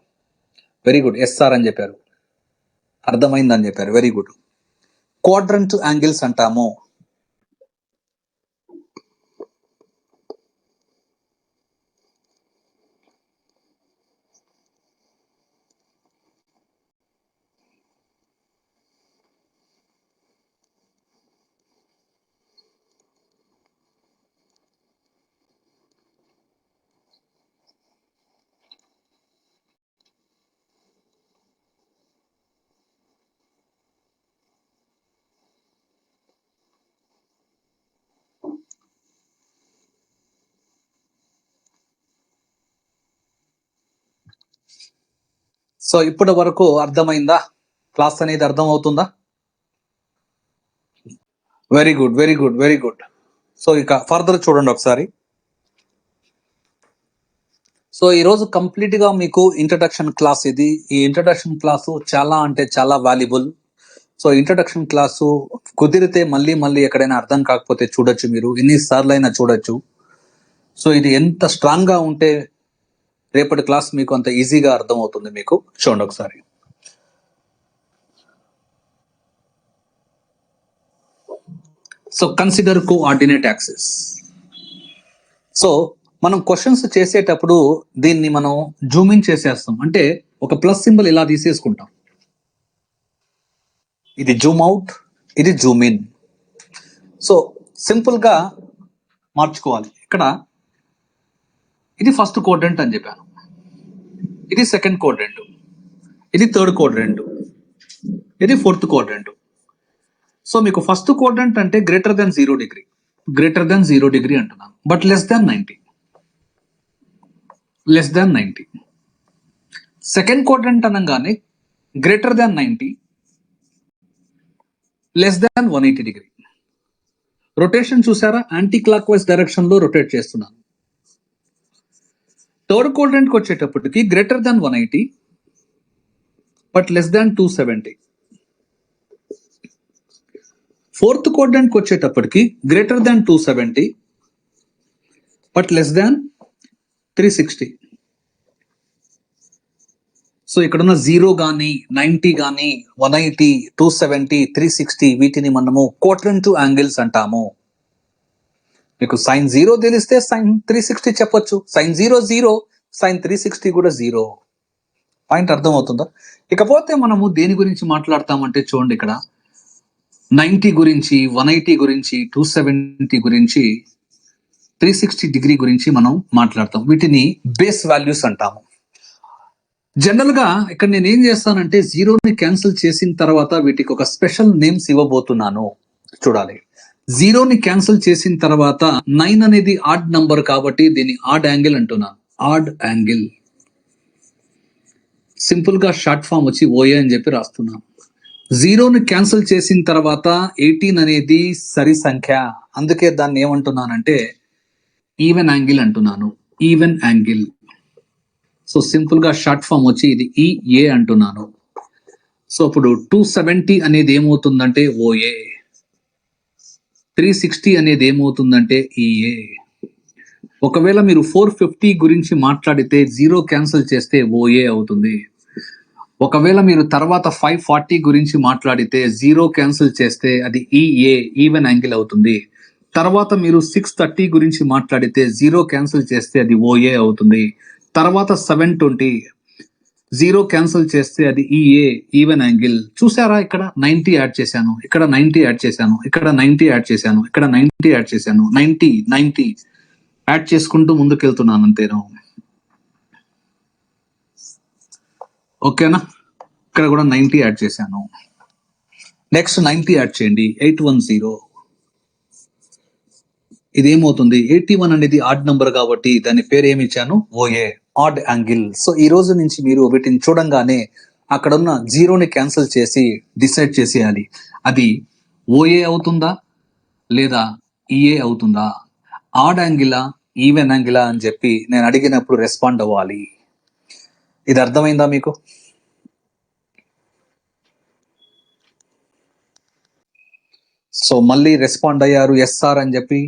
వెరీ గుడ్, ఎస్ఆర్ అని చెప్పారు, అర్థమైందని చెప్పారు, వెరీ గుడ్. క్వాడ్రంట్ యాంగిల్స్ అంటాము. సో ఇప్పటి వరకు అర్థమైందా? క్లాస్ అనేది అర్థం అవుతుందా? Very good, very good, very good. So ఇక ఫర్దర్ చూడండి ఒకసారి. సో ఈరోజు కంప్లీట్గా మీకు ఇంట్రడక్షన్ క్లాస్ ఇది. ఈ ఇంట్రడక్షన్ క్లాసు చాలా అంటే చాలా వాల్యుబుల్. సో ఇంట్రడక్షన్ క్లాసు కుదిరితే మళ్ళీ మళ్ళీ ఎక్కడైనా అర్థం కాకపోతే చూడొచ్చు, మీరు ఎన్నిసార్లు అయినా చూడొచ్చు. సో ఇది ఎంత స్ట్రాంగ్గా ఉంటే రేపటి క్లాస్ మీకు అంత ఈజీగా అర్థం అవుతుంది మీకు. చూడండి ఒకసారి. So consider coordinate axis. So మనం క్వశ్చన్స్ చేసేటప్పుడు దీన్ని మనం జూమ్ ఇన్ చేసేస్తాం, అంటే ఒక ప్లస్ సింబల్ ఇలా తీసేసుకుంటాం. ఇది జూమ్ అవుట్, ఇది జూమ్ ఇన్. సో సింపుల్ గా మార్చుకోవాలి. ఇక్కడ ఇది ఫస్ట్ క్వాడ్రంట్ అని చెప్పాను, ఇది సెకండ్ క్వాడ్రంట్, ఇది థర్డ్ క్వాడ్రంట్, ఇది ఫోర్త్ క్వాడ్రంట్. సో మీకు ఫస్ట్ క్వాడ్రంట్ అంటే greater than 0 degree, greater than 0 degree అంటున్నాను, but less than 90, less than 90. Second quadrant అనగానే greater than 90, less than 180 degree. Rotation చూసారా, యాంటీ క్లాక్ వైజ్ డైరెక్షన్ లో రొటేట్ చేస్తున్నాను. థర్డ్ క్వాడ్రంట్ కి వచ్చేటప్పటికి greater than 180 but less than 270. Fourth quadrant కి వచ్చేటప్పటికి greater than 270 but less than 360. So ఇక్కడున్న 0 కానీ 90 కానీ 180 270 360 వీటిని మనము క్వాడ్రంట్ యాంగిల్స్ అంటాము. మీకు సైన్ 0 తెలిస్తే సైన్ 360 చెప్పొచ్చు, సైన్ 0 0, సైన్ 360 కూడా 0. పాయింట్ అర్థమవుతుందా? ఇకపోతే మనము దేని గురించి మాట్లాడతామంటే చూడండి, ఇక్కడ 90 గురించి, 180 గురించి, 270 గురించి, 360 డిగ్రీ గురించి మనం మాట్లాడతాం. వీటిని బేస్ వాల్యూస్ అంటాము. జనరల్ గా ఇక్కడ నేను ఏం చేస్తానంటే 0ని క్యాన్సిల్ చేసిన తర్వాత వీటికి ఒక స్పెషల్ నేమ్స్ ఇవ్వబోతున్నాను. చూడాలి, 0ని క్యాన్సిల్ చేసిన తర్వాత 9 అనేది ఆడ్ నంబర్ కాబట్టి దీన్ని ఆడ్ యాంగిల్ అంటున్నాను, ఆడ్ యాంగిల్. సింపుల్ గా షార్ట్ ఫామ్ వచ్చి ఓఏ అని చెప్పి రాస్తున్నాను. 0ని క్యాన్సిల్ చేసిన తర్వాత 18 అనేది సరి సంఖ్య, అందుకే దాన్ని ఏమంటున్నానంటే ఈవెన్ యాంగిల్ అంటున్నాను, ఈవెన్ యాంగిల్. సో సింపుల్ గా షార్ట్ ఫామ్ వచ్చి ఇది ఈఏ అంటున్నాను. సో ఇప్పుడు 270 అనేది ఏమవుతుందంటే ఓఏ, 360 అనేది ఏమవుతుందంటే ఈఏ. ఒకవేళ మీరు 450 గురించి మాట్లాడితే 0 క్యాన్సిల్ చేస్తే ఓఏ అవుతుంది. ఒకవేళ మీరు తర్వాత 540 గురించి మాట్లాడితే 0 క్యాన్సిల్ చేస్తే అది ఈఏ, ఈవెన్ యాంగిల్ అవుతుంది. తర్వాత మీరు 630 గురించి మాట్లాడితే 0 క్యాన్సిల్ చేస్తే అది ఓఏ అవుతుంది. తర్వాత 720 0 క్యాన్సిల్ చేస్తే అది ఈఏ, ఈవెన్ యాంగిల్. చూసారా, ఇక్కడ 90 యాడ్ చేశాను, ఇక్కడ 90 యాడ్ చేశాను, ఇక్కడ 90 యాడ్ చేశాను, ఇక్కడ 90 యాడ్ చేశాను, 90 యాడ్ చేసుకుంటూ ముందుకెళ్తున్నాను అంతేను. ఓకేనా, ఇక్కడ కూడా 90 యాడ్ చేశాను. నెక్స్ట్ 90 యాడ్ చేయండి, 810. ఇదేమవుతుంది, 81 అనేది ఆడ్ నంబర్ కాబట్టి దాని పేరు ఏమి ఇచ్చాను, ఓఏ, ఆడ్ యాంగిల్. సో ఈ రోజు నుంచి మీరు వీటిని చూడంగానే అక్కడ ఉన్న 0ని క్యాన్సిల్ చేసి డిసైడ్ చేసేయాలి, అది ఓఏ అవుతుందా లేదా ఈఏ అవుతుందా, ఆడ్ యాంగిలా ఈవెన్ యాంగిలా అని చెప్పి నేను అడిగినప్పుడు రెస్పాండ్ అవ్వాలి. ఇది అర్థమైందా మీకు? సో మళ్ళీ రెస్పాండ్ అయ్యారు ఎస్ఆర్ అని చెప్పి.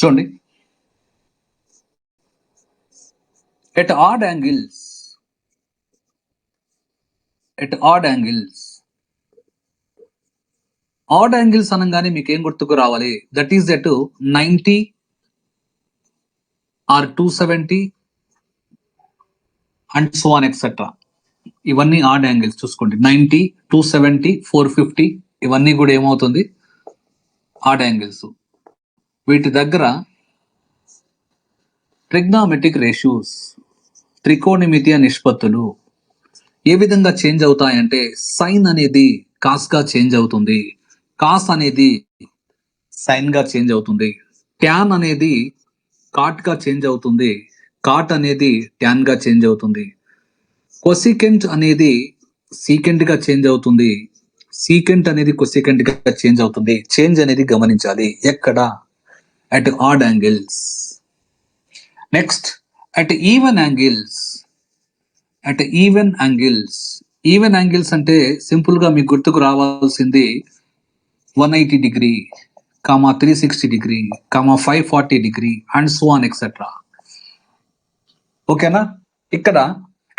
చూడండి, at odd angles, odd angles అనగానే మీకు ఏం గుర్తుకు రావాలి? That is at 90 or 270 and so on etcetera. ఇవన్నీ ఆడ్ యాంగిల్స్. చూసుకోండి, 90, 270, 450 ఇవన్నీ కూడా ఏమవుతుంది? Odd angles. వీటి దగ్గర ట్రిగ్నామెట్రిక్ రేషియోస్, త్రికోణమితీయ నిష్పత్తులు ఏ విధంగా చేంజ్ అవుతాయంటే, సైన్ అనేది కాస్ గా చేంజ్ అవుతుంది, కాస్ అనేది సైన్ గా చేంజ్ అవుతుంది, ట్యాన్ అనేది కాట్ గా చేంజ్ అవుతుంది, కాట్ అనేది ట్యాన్ గా చేంజ్ అవుతుంది, కొసికెంట్ అనేది సీకెంట్ గా చేంజ్ అవుతుంది, సీకెంట్ అనేది కొసికెంట్ గా చేంజ్ అవుతుంది. చేంజ్ అనేది గమనించాలి. ఎక్కడ? At odd angles. Next, at even angles. Even angles అంటే సింపుల్ గా మీకు గుర్తుకు రావాల్సింది 180 degree, 360 degree, 540 degree and so on etcetera. ఓకేనా? ఇక్కడ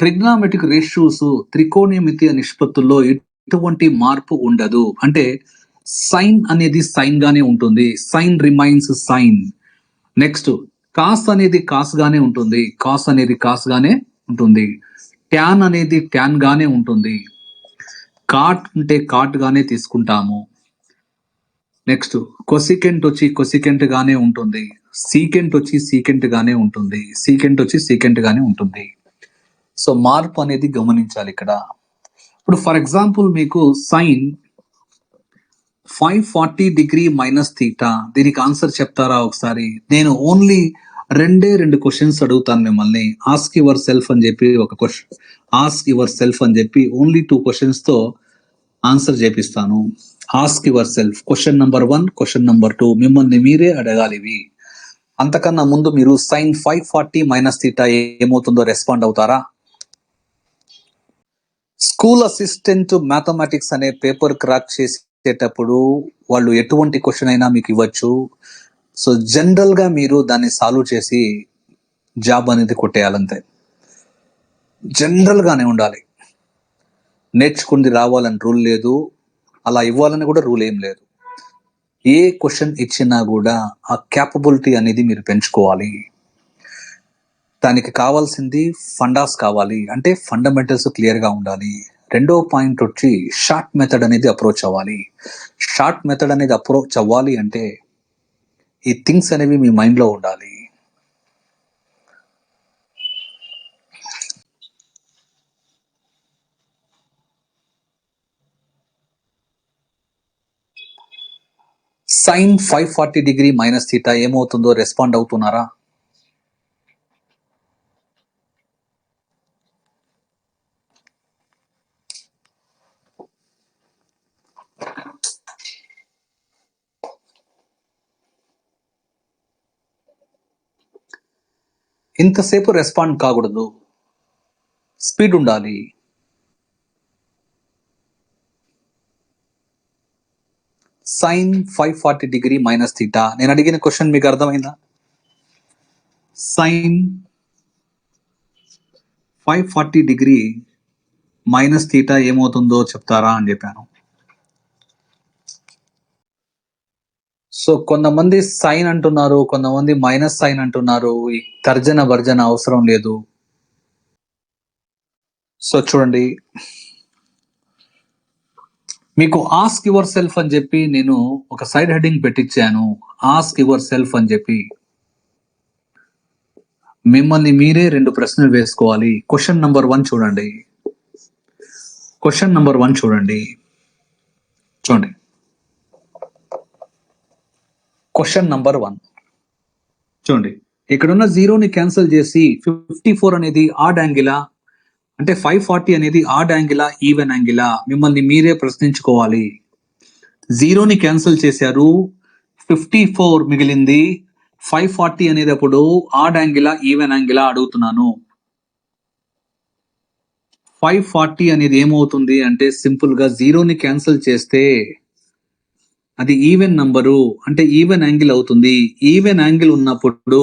ట్రిగ్నామెట్రిక్ రేషియోస్, త్రికోణమితీయ నిష్పత్తుల్లో ఎటువంటి మార్పు ఉండదు. అంటే సైన్ అనేది సైన్ గానే ఉంటుంది, sine remains sine. Next, cos అనేది కాస్ గానే ఉంటుంది, కాస్ అనేది కాస్ గానే ఉంటుంది, ట్యాన్ అనేది ట్యాన్ గానే ఉంటుంది, కాట్ అంటే కాట్ గానే తీసుకుంటాము. నెక్స్ట్, కొసికెంట్ వచ్చి కొసికెంట్ గానే ఉంటుంది, సీకెంట్ వచ్చి సీకెంట్ గానే ఉంటుంది, సీకెంట్ వచ్చి సీకెంట్ గానే ఉంటుంది. సో మార్పు అనేది గమనించాలి ఇక్కడ. ఇప్పుడు ఫర్ ఎగ్జాంపుల్ మీకు సైన్ 540 డిగ్రీ మైనస్ థీటా, దీనికి ఆన్సర్ చెప్తారా ఒకసారి? నేను ఓన్లీ 2 క్వశ్చన్స్ అడుగుతాను మిమ్మల్ని. ఆస్క్ యువర్ సెల్ఫ్ అని చెప్పి ఒక క్వశ్చన్, ఆస్క్ యువర్ సెల్ఫ్ అని చెప్పి ఓన్లీ 2 క్వశ్చన్స్ తో ఆన్సర్ చేపిస్తాను. Ask your self. Question number 1, question number 2 మిమ్మల్ని మీరే అడగాలి ఇవి. అంతకన్నా ముందు మీరు సైన్ 540 మైనస్ థీటా ఏమవుతుందో రెస్పాండ్ అవుతారా? స్కూల్ అసిస్టెంట్ మ్యాథమెటిక్స్ అనే పేపర్ క్రాక్ చేసేటప్పుడు వాళ్ళు ఎటువంటి క్వశ్చన్ అయినా మీకు ఇవ్వచ్చు. సో జనరల్ గా మీరు దాన్ని సాల్వ్ చేసి జాబ్ అనేది కొట్టేయాలంతే. జనరల్ గానే ఉండాలి. నేర్చుకుంది రావాలని రూల్ లేదు, అలా ఇవ్వాలని కూడా రూల్ ఏం లేదు. ఏ క్వశ్చన్ ఇచ్చినా కూడా ఆ క్యాపబిలిటీ అనేది మీరు పెంచుకోవాలి. దానికి కావాల్సింది ఫండాస్ కావాలి, అంటే ఫండమెంటల్స్ క్లియర్ గా ఉండాలి. రెండో పాయింట్ వచ్చి షార్ట్ మెథడ్ అనేది అప్రోచ్ అవ్వాలి. షార్ట్ మెథడ్ అనేది అప్రోచ్ అవ్వాలి అంటే ఈ థింగ్స్ అనేవి మీ మైండ్ లో ఉండాలి. సైన్ 540 డిగ్రీ మైనస్ థీటా ఏమవుతుందో రెస్పాండ్ అవుతున్నారా? ఇంతసేపు రెస్పాండ్ కాకూడదు, స్పీడ్ ఉండాలి. సైన్ 540 డిగ్రీ మైనస్ థీటా, నేను అడిగిన క్వశ్చన్ మీకు అర్థమైందా? సైన్ 540 డిగ్రీ మైనస్ థీటా ఏమవుతుందో చెప్తారా అని చెప్పాను. సో కొంతమంది సైన్ అంటున్నారు, కొంతమంది మైనస్ సైన్ అంటున్నారు. ఈ తర్జన భర్జన అవసరం లేదు. సో చూడండి, మీకు ఆస్క్ యువర్ సెల్ఫ్ అని చెప్పి నేను ఒక సైడ్ హెడ్డింగ్ పెట్టించాను. ఆస్క్ యువర్ సెల్ఫ్ అని చెప్పి మిమ్మల్ని మీరే 2 ప్రశ్నలు వేసుకోవాలి. క్వశ్చన్ నంబర్ 1 చూడండి. క్వశ్చన్ నంబర్ 1 చూడండి. క్వశ్చన్ నంబర్ 1 చూడండి. ఇక్కడున్న 0ని క్యాన్సిల్ చేసి 54 అనేది ఆడ్ యాంగిలా అంటే 540 అనేది ఆడ్ యాంగిలా ఈవెన్ యాంగిలా మిమ్మల్ని మీరే ప్రశ్నించుకోవాలి. 0ని క్యాన్సిల్ చేశారు, 54 మిగిలింది. 540 అనేది అప్పుడు ఆడ్ యాంగిలా ఈవెన్ యాంగిలా అడుగుతున్నాను. 540 అనేది ఏమవుతుంది అంటే సింపుల్ గా 0ని క్యాన్సిల్ చేస్తే అది ఈవెన్ నంబరు, అంటే ఈవెన్ యాంగిల్ అవుతుంది. ఈవెన్ యాంగిల్ ఉన్నప్పుడు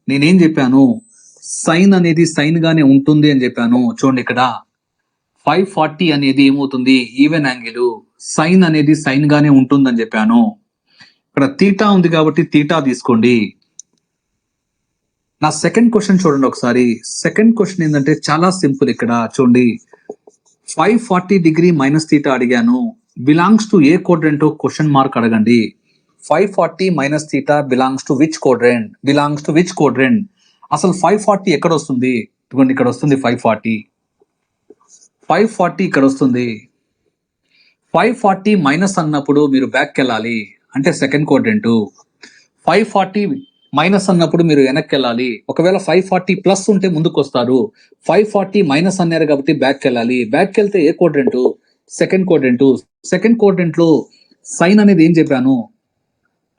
నేనేం చెప్పాను, సైన్ అనేది సైన్ గానే ఉంటుంది అని చెప్పాను. చూడండి ఇక్కడ 540 అనేది ఏమవుతుంది, ఈవెన్ యాంగిల్, సైన్ అనేది సైన్ గానే ఉంటుందని చెప్పాను. ఇక్కడ తీటా ఉంది కాబట్టి తీటా తీసుకోండి. నా సెకండ్ క్వశ్చన్ చూడండి ఒకసారి. సెకండ్ క్వశ్చన్ ఏంటంటే చాలా సింపుల్. ఇక్కడ చూడండి 540 డిగ్రీ మైనస్ తీటా అడిగాను, belongs to A quadrant question mark అడగండి. 540 minus theta belongs to which quadrant, belongs to which quadrant. అసలు 540 ఎక్కడ వస్తుంది, ఇదిగోండి ఇక్కడ వస్తుంది 540 ఇక్కడ వస్తుంది. 540 మైనస్ అన్నప్పుడు మీరు బ్యాక్ వెళ్ళాలి, అంటే సెకండ్ క్వాడ్రెంట్. 540 మైనస్ అన్నప్పుడు మీరు వెనక్కి వెళ్ళాలి. ఒకవేళ 540 ప్లస్ ఉంటే ముందుకు వస్తారు. 540 మైనస్ అన్నారు కాబట్టి బ్యాక్ వెళ్ళాలి. బ్యాక్ వెళ్తే ఏ quadrant, second quadrant. Second quadrant లో సైన్ అనేది ఏం చెప్పాను,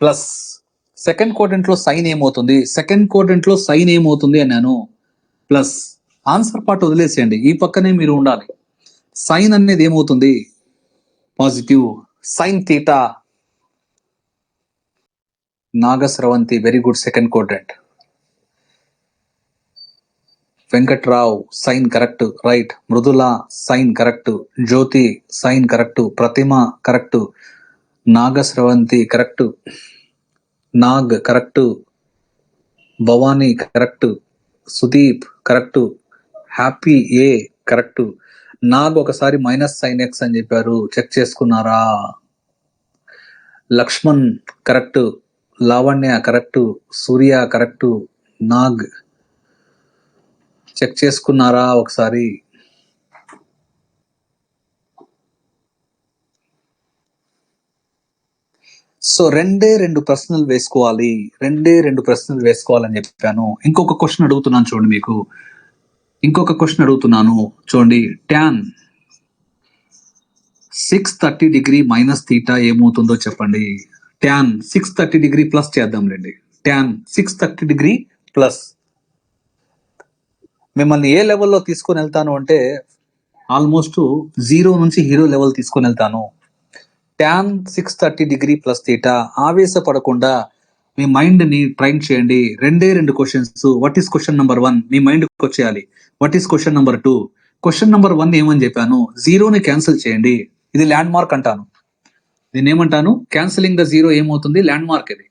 ప్లస్. సెకండ్ క్వాడ్రెంట్ లో సైన్ ఏమవుతుంది, సెకండ్ క్వాడ్రెంట్ లో సైన్ ఏమవుతుంది అన్నాను, ప్లస్. ఆన్సర్ పార్ట్ వదిలేసేయండి, ఈ పక్కనే మీరు ఉండాలి. సైన్ అనేది ఏమవుతుంది, positive. Sine theta, Nagasravanthi very good, second quadrant. Venkatrao sine correct, right. Mrudula sine correct, Jyothi sine correct, Pratima correct, Nagasravanthi correct, Nag correct, Bhavani correct, Sudeep correct, Happy A correct. Nag ఒకసారి మైనస్ సైన్ ఎక్స్ అని చెప్పారు, చెక్ చేసుకున్నారా? Laxman correct, Lavanya correct, Surya correct, Nag check చేసుకున్నారా ఒకసారి? సో రెండు ప్రశ్నలు వేసుకోవాలి, రెండు ప్రశ్నలు వేసుకోవాలని చెప్పాను. ఇంకొక క్వశ్చన్ అడుగుతున్నాను చూడండి, మీకు ఇంకొక క్వశ్చన్ అడుగుతున్నాను చూడండి. tan 630 డిగ్రీ మైనస్ తీటా ఏమవుతుందో చెప్పండి. tan 630 డిగ్రీ ప్లస్ చేద్దాంలేండి. tan 630 degree plus. మిమ్మల్ని ఏ లెవెల్లో తీసుకొని వెళ్తాను అంటే ఆల్మోస్ట్ 0 నుంచి హీరో లెవెల్ తీసుకొని వెళ్తాను. tan 630 degree plus theta. ఆవేశపడకుండా మీ మైండ్ ని ట్రైన్ చేయండి. రెండు questions. What is question number 1 మీ మైండ్ కి వచ్చేయాలి. What is question number 2? Question number 1 ఏమని చెప్పాను, 0ని క్యాన్సిల్ చేయండి. ఇది ల్యాండ్ మార్క్ అంటాను. దీన్ని ఏమంటాను, క్యాన్సిలింగ్ ద 0 ఏమవుతుంది, ల్యాండ్ మార్క్. ఇది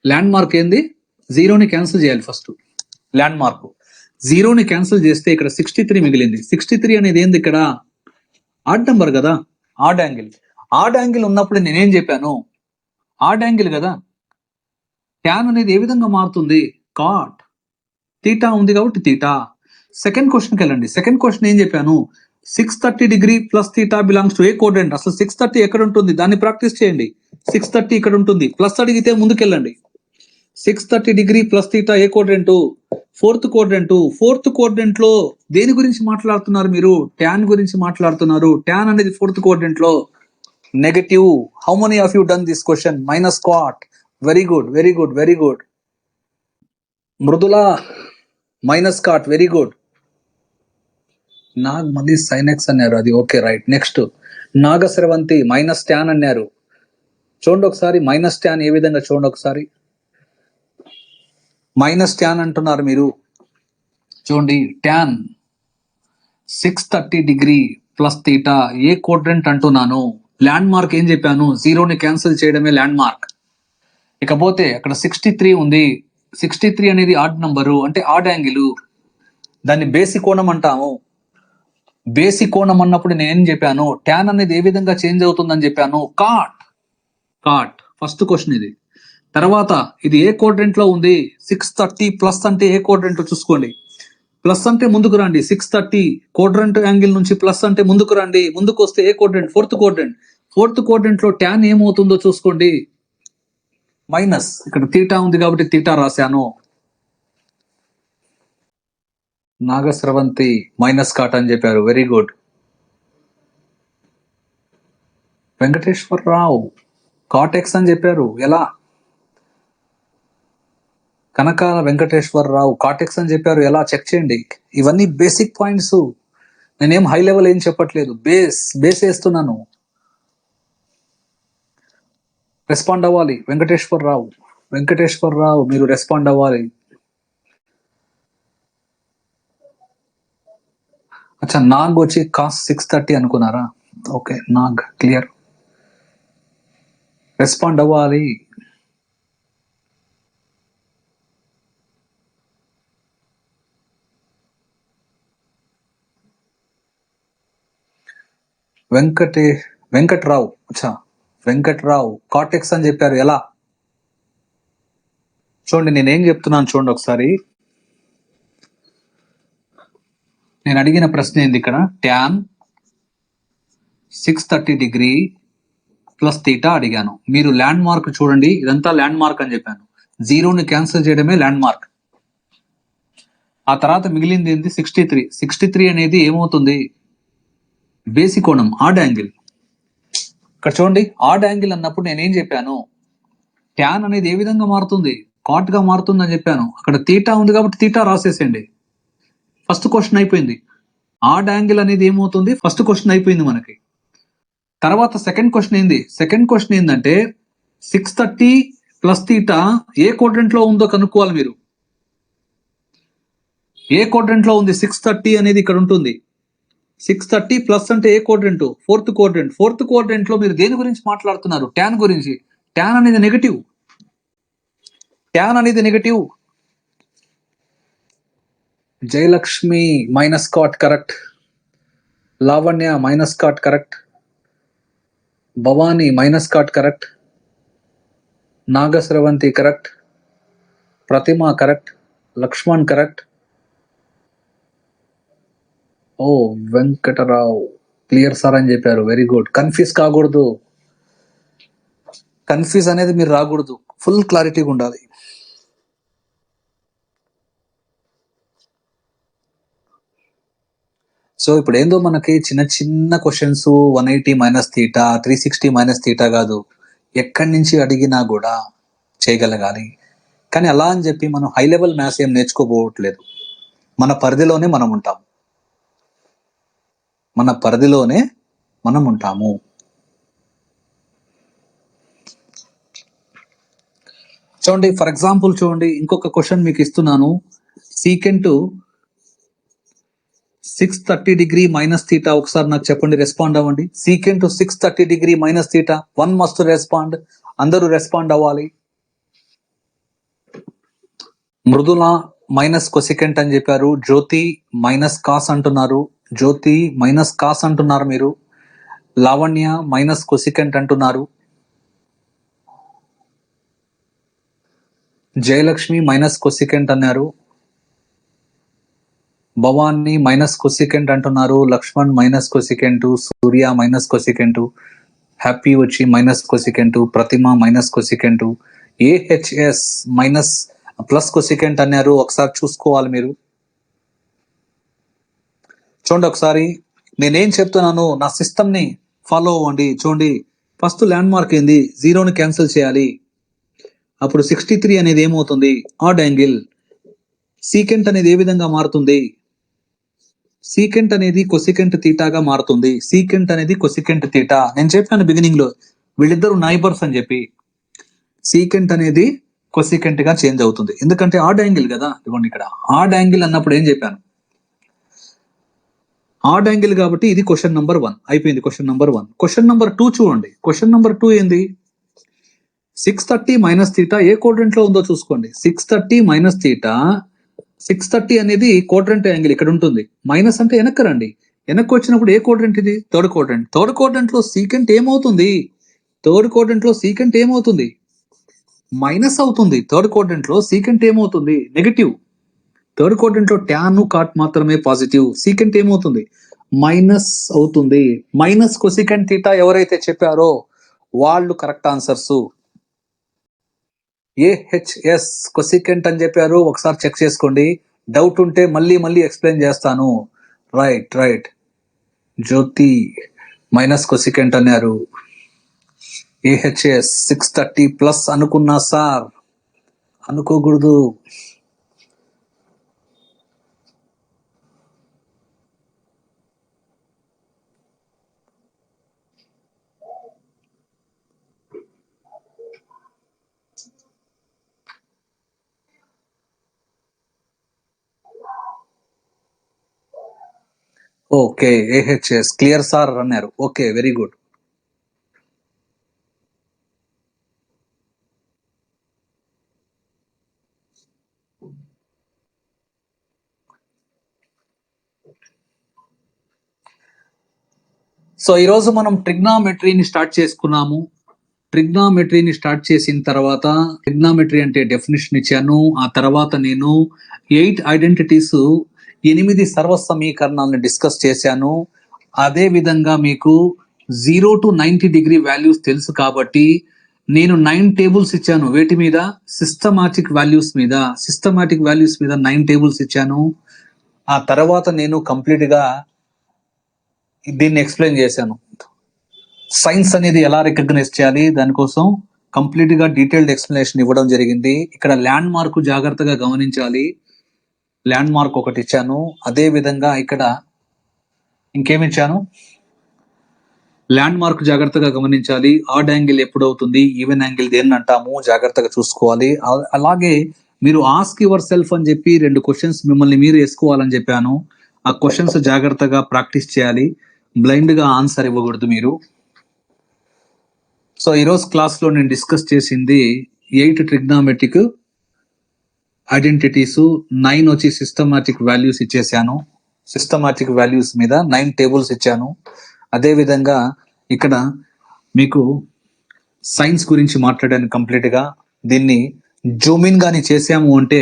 ల్యాండ్ మార్క్ ఏంది, 0ని క్యాన్సిల్ చేయాలి ఫస్ట్. ల్యాండ్ మార్క్ 0ని క్యాన్సిల్ చేస్తే ఇక్కడ 63 మిగిలింది. 63 అనేది ఏంది, ఇక్కడ ఆడ్ నెంబర్ కదా, ఆడ్ యాంగిల్. ఆడ్ యాంగిల్ ఉన్నప్పుడు నేనేం చెప్పాను, ఆడ్ యాంగిల్ కదా. ట్యాన్ అనేది ఏ విధంగా మారుతుంది, కాట్. తీటా ఉంది కాబట్టి తీటా. సెకండ్ క్వశ్చన్కి వెళ్ళండి. సెకండ్ క్వశ్చన్ ఏం చెప్పాను, 630 degree plus theta belongs to A quadrant. అసలు 630 ఎక్కడ ఉంటుంది, దాన్ని ప్రాక్టీస్ చేయండి. 630 ఇక్కడ ఉంటుంది, ప్లస్ అడిగితే ముందుకెళ్ళండి. 630 డిగ్రీ ప్లస్ తీటా ఏ quadrant, fourth quadrant. Fourth quadrant లో దేని గురించి మాట్లాడుతున్నారు మీరు, ట్యాన్ గురించి మాట్లాడుతున్నారు. ట్యాన్ అనేది ఫోర్త్ క్వాడ్రెంట్ లో negative. How many of you done this question, minus cot. Very good, very good, very good. Mrudula minus cot, very good. Nag మళ్ళీ సైన్ ఎక్స్ అన్నారు, అది okay, right. Next Nagasravanthi minus tan అన్నారు. చూడండి ఒకసారి మైనస్ ట్యాన్ ఏ విధంగా, చూడండి ఒకసారి. మైనస్ ట్యాన్ అంటున్నారు మీరు. చూడండి ట్యాన్ 630 డిగ్రీ ప్లస్ తీటా ఏ క్వాడ్రెంట్ అంటున్నాను. ల్యాండ్ మార్క్ ఏం చెప్పాను, 0ని క్యాన్సిల్ చేయడమే ల్యాండ్ మార్క్. ఇకపోతే అక్కడ 63 ఉంది. 63 అనేది ఆడ్ నంబరు, అంటే ఆడ్ యాంగిల్. దాన్ని బేసి కోణం అంటాము. బేసి కోణం అన్నప్పుడు నేనేం చెప్పాను, ట్యాన్ అనేది ఏ విధంగా చేంజ్ అవుతుందని చెప్పాను, కాట్. కాట్ ఫస్ట్ క్వశ్చన్ ఇది. తర్వాత ఇది ఏ క్వాడ్రెంట్ లో ఉంది, 630 ప్లస్ అంటే ఏ క్వాడ్రెంట్ చూసుకోండి. ప్లస్ అంటే ముందుకు రండి, 630 క్వాడ్రెంట్ యాంగిల్ నుంచి ప్లస్ అంటే ముందుకు రండి. ముందుకు వస్తే ఏ quadrant, fourth quadrant. Fourth quadrant లో ట్యాన్ ఏమవుతుందో చూసుకోండి, మైనస్. ఇక్కడ తీటా ఉంది కాబట్టి తీటా రాశాను. నాగస్రవంతి మైనస్ కాట్ అని చెప్పారు, very good. Venkateswararao cot x అని చెప్పారు, ఎలా? కనకాల వెంకటేశ్వరరావు కాట్ ఎక్స్ అని చెప్పారు, ఎలా? చెక్ చేయండి. ఇవన్నీ బేసిక్ పాయింట్స్, నేనేం హై లెవెల్ ఏం చెప్పట్లేదు, బేస్ వేస్తున్నాను. రెస్పాండ్ అవ్వాలి వెంకటేశ్వరరావు మీరు రెస్పాండ్ అవ్వాలి. అచ్చా, నాగ్ వచ్చి కాస్ట్ 630 అనుకున్నారా? Okay, Nag clear. రెస్పాండ్ అవ్వాలి. వెంకట్రావు, అచ్చా వెంకట్రావు కాటెక్స్ అని చెప్పారు, ఎలా? చూడండి నేనేం చెప్తున్నాను చూడండి ఒకసారి. నేను అడిగిన ప్రశ్న ఏంది ఇక్కడ? ట్యాన్ 630 డిగ్రీ ప్లస్ తీటా అడిగాను. మీరు ల్యాండ్ మార్క్ చూడండి, ఇదంతా ల్యాండ్ మార్క్ అని చెప్పాను. జీరోని క్యాన్సిల్ చేయడమే ల్యాండ్ మార్క్. ఆ తర్వాత మిగిలింది ఏంటి? 63 అనేది ఏమవుతుంది? బేసిక్ కోణం, ఆడ్ యాంగిల్. ఇక్కడ చూడండి, ఆడ్ యాంగిల్ అన్నప్పుడు నేనేం చెప్పాను? ట్యాన్ అనేది ఏ విధంగా మారుతుంది? కాట్ గా మారుతుంది అని చెప్పాను. అక్కడ తీటా ఉంది కాబట్టి తీటా రాసేసేయండి. ఫస్ట్ క్వశ్చన్ అయిపోయింది. ఆడ్ యాంగిల్ అనేది ఏమవుతుంది? ఫస్ట్ క్వశ్చన్ అయిపోయింది మనకి. తర్వాత సెకండ్ క్వశ్చన్ ఏంది? సెకండ్ క్వశ్చన్ ఏంటంటే 630 ప్లస్ తీటా ఏ క్వాడ్రంట్ లో ఉందో కనుక్కోవాలి మీరు. ఏ క్వాడ్రంట్ లో ఉంది? 630 అనేది ఇక్కడ ఉంటుంది. 630 ప్లస్ అంటే ఏ quadrant? Fourth quadrant. Fourth quadrant లో మీరు దేని గురించి మాట్లాడుతున్నారు? ట్యాన్ గురించి. ట్యాన్ అనేది నెగటివ్. ట్యాన్ అనేది negative. Jayalakshmi minus cot correct. Lavanya minus cot correct. Bhavani minus cot correct. Nagasravanthi correct. Pratima correct. Laxman correct. ఓ వెంకటరావు క్లియర్ సార్ అని చెప్పారు, వెరీ గుడ్. కన్ఫ్యూజ్ కాకూడదు, కన్ఫ్యూజ్ అనేది మీరు రాకూడదు, ఫుల్ క్లారిటీగా ఉండాలి. సో ఇప్పుడు ఏందో మనకి చిన్న చిన్న questions 180 minus theta, 360 minus theta కాదు, ఎక్కడి నుంచి అడిగినా కూడా చేయగలగాలి. కానీ అలా అని చెప్పి మనం హై లెవెల్ మ్యాథ్స్ ఏం నేర్చుకోబోవట్లేదు. మన పరిధిలోనే మనం ఉంటాం. మన పరిధిలోనే మనం ఉంటాము. చూడండి, ఫర్ ఎగ్జాంపుల్ చూడండి, ఇంకొక క్వశ్చన్ మీకు ఇస్తున్నాను. సీకెంట్ 630 డిగ్రీ మైనస్ తీటా, ఒకసారి నాకు చెప్పండి, రెస్పాండ్ అవ్వండి. Secant 630 degree minus theta, 1 must respond. అందరూ రెస్పాండ్ అవ్వాలి. మృదుల మైనస్ కొసికెంట్ అని చెప్పారు. జ్యోతి మైనస్ కాస్ అంటున్నారు. జ్యోతి మైనస్ కాస్ అంటున్నారు మీరు. లావణ్య మైనస్ కొసికెంట్ అంటున్నారు. జయలక్ష్మి మైనస్ కొసికెంట్ అన్నారు. భవానీ మైనస్ కొసికెంట్ అంటున్నారు. Laxman minus cosecant. Surya minus cosecant. Happy వచ్చి minus cosecant. Pratima minus cosecant. AHS minus plus cosecant అన్నారు. ఒకసారి చూసుకోవాలి మీరు. చూడండి ఒకసారి నేనేం చెప్తున్నాను, నా సిస్టమ్ ని ఫాలో అవ్వండి. చూడండి, ఫస్ట్ ల్యాండ్ మార్క్ ఏంది? జీరోని క్యాన్సిల్ చేయాలి. అప్పుడు 63 అనేది ఏమవుతుంది? Add angle. సీకెంట్ అనేది ఏ విధంగా మారుతుంది? సీకెంట్ అనేది కొసికెంట్ తీటాగా మారుతుంది. సీకెంట్ అనేది కొసికెంట్ తీటా. నేను చెప్పాను బిగినింగ్ లో, వీళ్ళిద్దరు నైబర్స్ అని చెప్పి. సీకెంట్ అనేది కొసికెంట్ గా చేంజ్ అవుతుంది, ఎందుకంటే ఆడ్ యాంగిల్ కదా. ఇదిగోండి ఇక్కడ ఆడ్ యాంగిల్ అన్నప్పుడు ఏం చెప్పాను? ఆడ్ యాంగిల్ కాబట్టి ఇది క్వశ్చన్ నంబర్ 1 అయిపోయింది. Question number 1. క్వశ్చన్ నంబర్ 2 చూడండి. క్వశ్చన్ నంబర్ 2 ఏంది? 630 మైనస్ తీటా ఏ క్వాడ్రంట్ లో ఉందో చూసుకోండి. 630 మైనస్ తీటా, 630 అనేది క్వాడ్రంట్ యాంగిల్ ఇక్కడ ఉంటుంది. మైనస్ అంటే వెనక్కి రండి. వెనక్కి వచ్చినప్పుడు ఏ క్వాడ్రంట్ ఇది? Third quadrant. థర్డ్ క్వాడ్రంట్ లో సీకెంట్ ఏమవుతుంది? థర్డ్ క్వాడ్రంట్ లో సీకెంట్ ఏమవుతుంది? మైనస్ అవుతుంది. థర్డ్ క్వాడ్రంట్ లో సీకెంట్ ఏమవుతుంది? నెగటివ్. థర్డ్ క్వాడ్రంట్ లో ట్యాన్ కాట్ మాత్రమే పాజిటివ్. సీకెంట్ ఏమవుతుంది? మైనస్ అవుతుంది. మైనస్ కొసికెంట్ తీటా ఎవరైతే చెప్పారో వాళ్ళు కరెక్ట్ ఆన్సర్స్. ఏహెచ్ఎస్ కొసికెంట్ అని చెప్పారు, ఒకసారి చెక్ చేసుకోండి. డౌట్ ఉంటే మళ్ళీ ఎక్స్ప్లెయిన్ చేస్తాను. రైట్. జ్యోతి మైనస్ కొసికెంట్ అన్నారు. AHS 630 ప్లస్ అనుకున్నా సార్, అనుకోకూడదు. ఓకే, AHS క్లియర్ సార్ అన్నారు. Okay, very good. సో ఈరోజు మనం ట్రిగ్నామెట్రీని స్టార్ట్ చేసుకున్నాము. ట్రిగ్నామెట్రీని స్టార్ట్ చేసిన తర్వాత ట్రిగ్నామెట్రీ అంటే డెఫినేషన్ ఇచ్చాను. ఆ తర్వాత నేను 8 ఐడెంటిటీస్ 8 సర్వ సమీకరణాలను డిస్కస్ చేశాను. అదే విధంగా మీకు 0 to 90 డిగ్రీ వాల్యూస్ తెలుసు కాబట్టి నేను 9 టేబుల్స్ ఇచ్చాను. వేటి మీద? సిస్టమాటిక్ వాల్యూస్ మీద 9 టేబుల్స్ ఇచ్చాను. ఆ తర్వాత నేను కంప్లీట్ గా దీన్ని ఎక్స్ప్లెయిన్ చేశాను. సైన్స్ అనేది ఎలా రికగ్నైజ్ చేయాలి, దానికోసం కంప్లీట్ గా డీటెయిల్డ్ ఎక్స్ప్లెనేషన్ ఇవ్వడం జరిగింది. ఇక్కడ ల్యాండ్ మార్క్ జాగ్రత్తగా గమనించాలి. ల్యాండ్ మార్క్ ఒకటి ఇచ్చాను. అదే విధంగా ఇక్కడ ఇంకేమిచ్చాను? ల్యాండ్ మార్క్ జాగ్రత్తగా గమనించాలి. ఆడ్ యాంగిల్ ఎప్పుడు అవుతుంది, ఈవెన్ యాంగిల్ దేన్ని అంటాము, జాగ్రత్తగా చూసుకోవాలి. అలాగే మీరు ఆస్క్ యువర్ సెల్ఫ్ అని చెప్పి 2 క్వశ్చన్స్ మిమ్మల్ని మీరు వేసుకోవాలని చెప్పాను. ఆ క్వశ్చన్స్ జాగ్రత్తగా ప్రాక్టీస్ చేయాలి. బ్లైండ్ గా ఆన్సర్ ఇవ్వకూడదు మీరు. సో ఈరోజు క్లాస్ లో నేను డిస్కస్ చేసింది 8 ట్రిగ్నామెట్రిక్ ఐడెంటిటీస్, 9 వచ్చి సిస్టమాటిక్ వాల్యూస్ ఇచ్చేసాను. సిస్టమాటిక్ వాల్యూస్ మీద 9 టేబుల్స్ ఇచ్చాను. అదే విధంగా ఇక్కడ మీకు సైన్స్ గురించి మాట్లాడాను కంప్లీట్ గా. దీన్ని జూమిన్ గాని చేసాము అంటే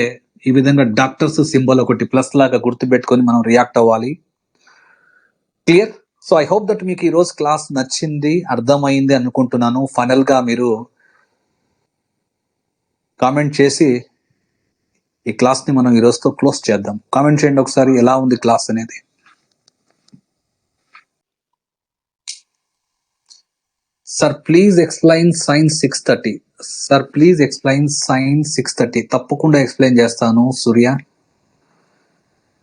ఈ విధంగా డాక్టర్స్ సింబల్ ఒకటి ప్లస్ లాగా గుర్తు పెట్టుకొని మనం రియాక్ట్ అవ్వాలి. Clear? So I hope that మీకు ఈరోజు క్లాస్ నచ్చింది, అర్థమైంది అనుకుంటున్నాను. ఫైనల్ గా మీరు కామెంట్ చేసి ఈ క్లాస్ ని మనం ఈ రోజుతో క్లోజ్ చేద్దాం. కామెంట్ చేయండి ఒకసారి, ఎలా ఉంది క్లాస్ అనేది. Sir please explain science 630. Sir please explain science 630. తప్పకుండా ఎక్స్ప్లెయిన్ చేస్తాను సూర్య.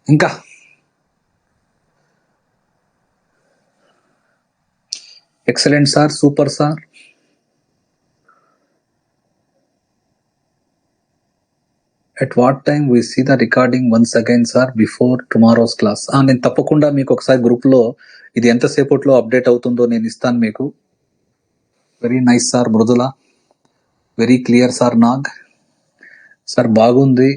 ఇంకా excellent sir, super sir. At what time we see the recording once again sir before tomorrow's class? నేను తప్పకుండా మీకు ఒకసారి గ్రూప్ లో ఇది ఎంతసేపట్లో అప్డేట్ అవుతుందో నేను ఇస్తాను మీకు. Very nice sir Mridula, very clear sir Nag. Sir బాగుంది,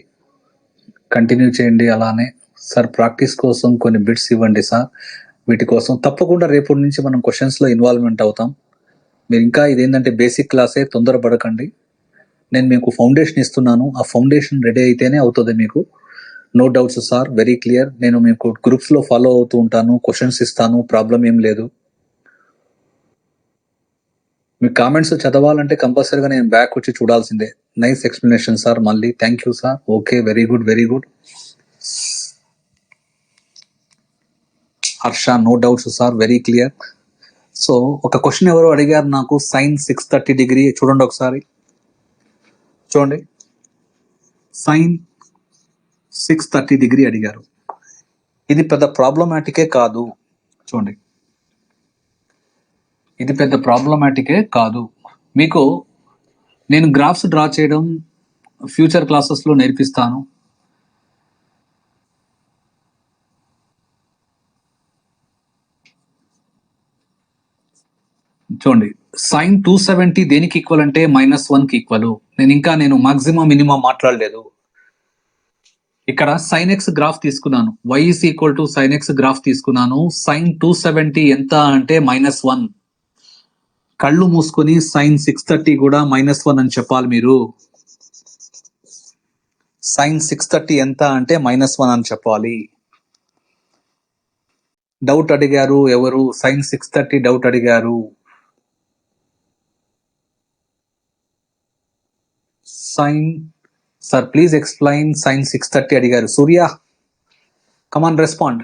కంటిన్యూ చేయండి అలానే. సార్ ప్రాక్టీస్ కోసం కొన్ని బిట్స్ ఇవ్వండి సార్. వీటి కోసం తప్పకుండా రేపటి నుంచి మనం క్వశ్చన్స్ లో ఇన్వాల్వ్మెంట్ అవుతాం. మీరు ఇంకా ఇదేంటంటే బేసిక్ క్లాసే, తొందరపడకండి. నేను మీకు ఫౌండేషన్ ఇస్తున్నాను, ఆ ఫౌండేషన్ రెడీ అయితేనే అవుతుంది మీకు. No doubts sir, very clear. నేను మీకు గ్రూప్స్ లో ఫాలో అవుతూ ఉంటాను, క్వశ్చన్స్ ఇస్తాను, ప్రాబ్లం ఏం లేదు. మీ కామెంట్స్ చదవాలంటే కంపల్సరీగా నేను బ్యాక్ వచ్చి చూడాల్సిందే. నైస్ ఎక్స్ప్లెనేషన్ సార్, మళ్ళీ thank you sir. Okay, very good. Harsha, no doubts sir, very clear. So ఒక క్వశ్చన్ ఎవరో అడిగారు నాకు, సైన్ 630 డిగ్రీ చూడండి ఒకసారి. చూడండి, సైన్ 630 డిగ్రీ అడిగారు. ఇది పెద్ద ప్రాబ్లమాటికే కాదు. చూడండి, ఇది పెద్ద ప్రాబ్లమాటికే కాదు. మీకు నేను గ్రాఫ్స్ డ్రా చేయడం ఫ్యూచర్ క్లాసెస్ లో నేర్పిస్తాను. చూడండి, సైన్ 270 దేనికి ఈక్వల్ అంటే -1 కి ఈక్వల్. నేను మాక్సిమం మినిమం మాట్లాడలేదు. ఇక్కడ సైన్ ఎక్స్ గ్రాఫ్ తీసుకున్నాను, y is equal to sign X graph తీసుకున్నాను. సైన్ 270 ఎంత అంటే -1. కళ్ళు మూసుకొని సైన్ 630 కూడా -1 అని చెప్పాలి మీరు. సైన్ 630 ఎంత అంటే -1 అని చెప్పాలి. డౌట్ అడిగారు ఎవరు? సైన్ 630 డౌట్ అడిగారు. Sine sir please explain sine 630 అడిగారు. సూర్య కమాన్ రెస్పాండ్.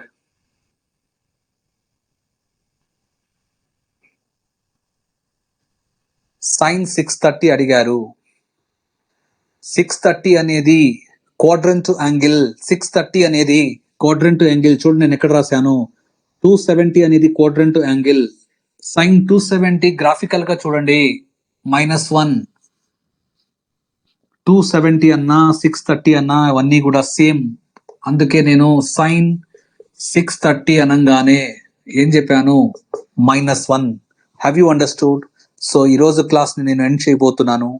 సైన్ 630 అడిగారు. 630 అనేది క్వాడ్రంట్ యాంగిల్. 630 అనేది క్వాడ్రంట్ యాంగిల్. చూడండి నేను ఎక్కడ రాశాను. 270 అనేది క్వాడ్రంట్ యాంగిల్. సైన్ 270 గ్రాఫికల్ గా చూడండి -1. 270 అన్నా 630 అన్నా అవన్నీ కూడా సేమ్. అందుకే నేను సైన్ 630 అనగానే ఏం చెప్పాను, -1. Have you understood? సో ఈరోజు క్లాస్ ని నేను ఎండ్ చేయబోతున్నాను.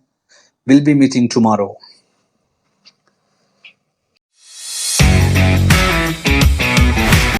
Will be meeting tomorrow.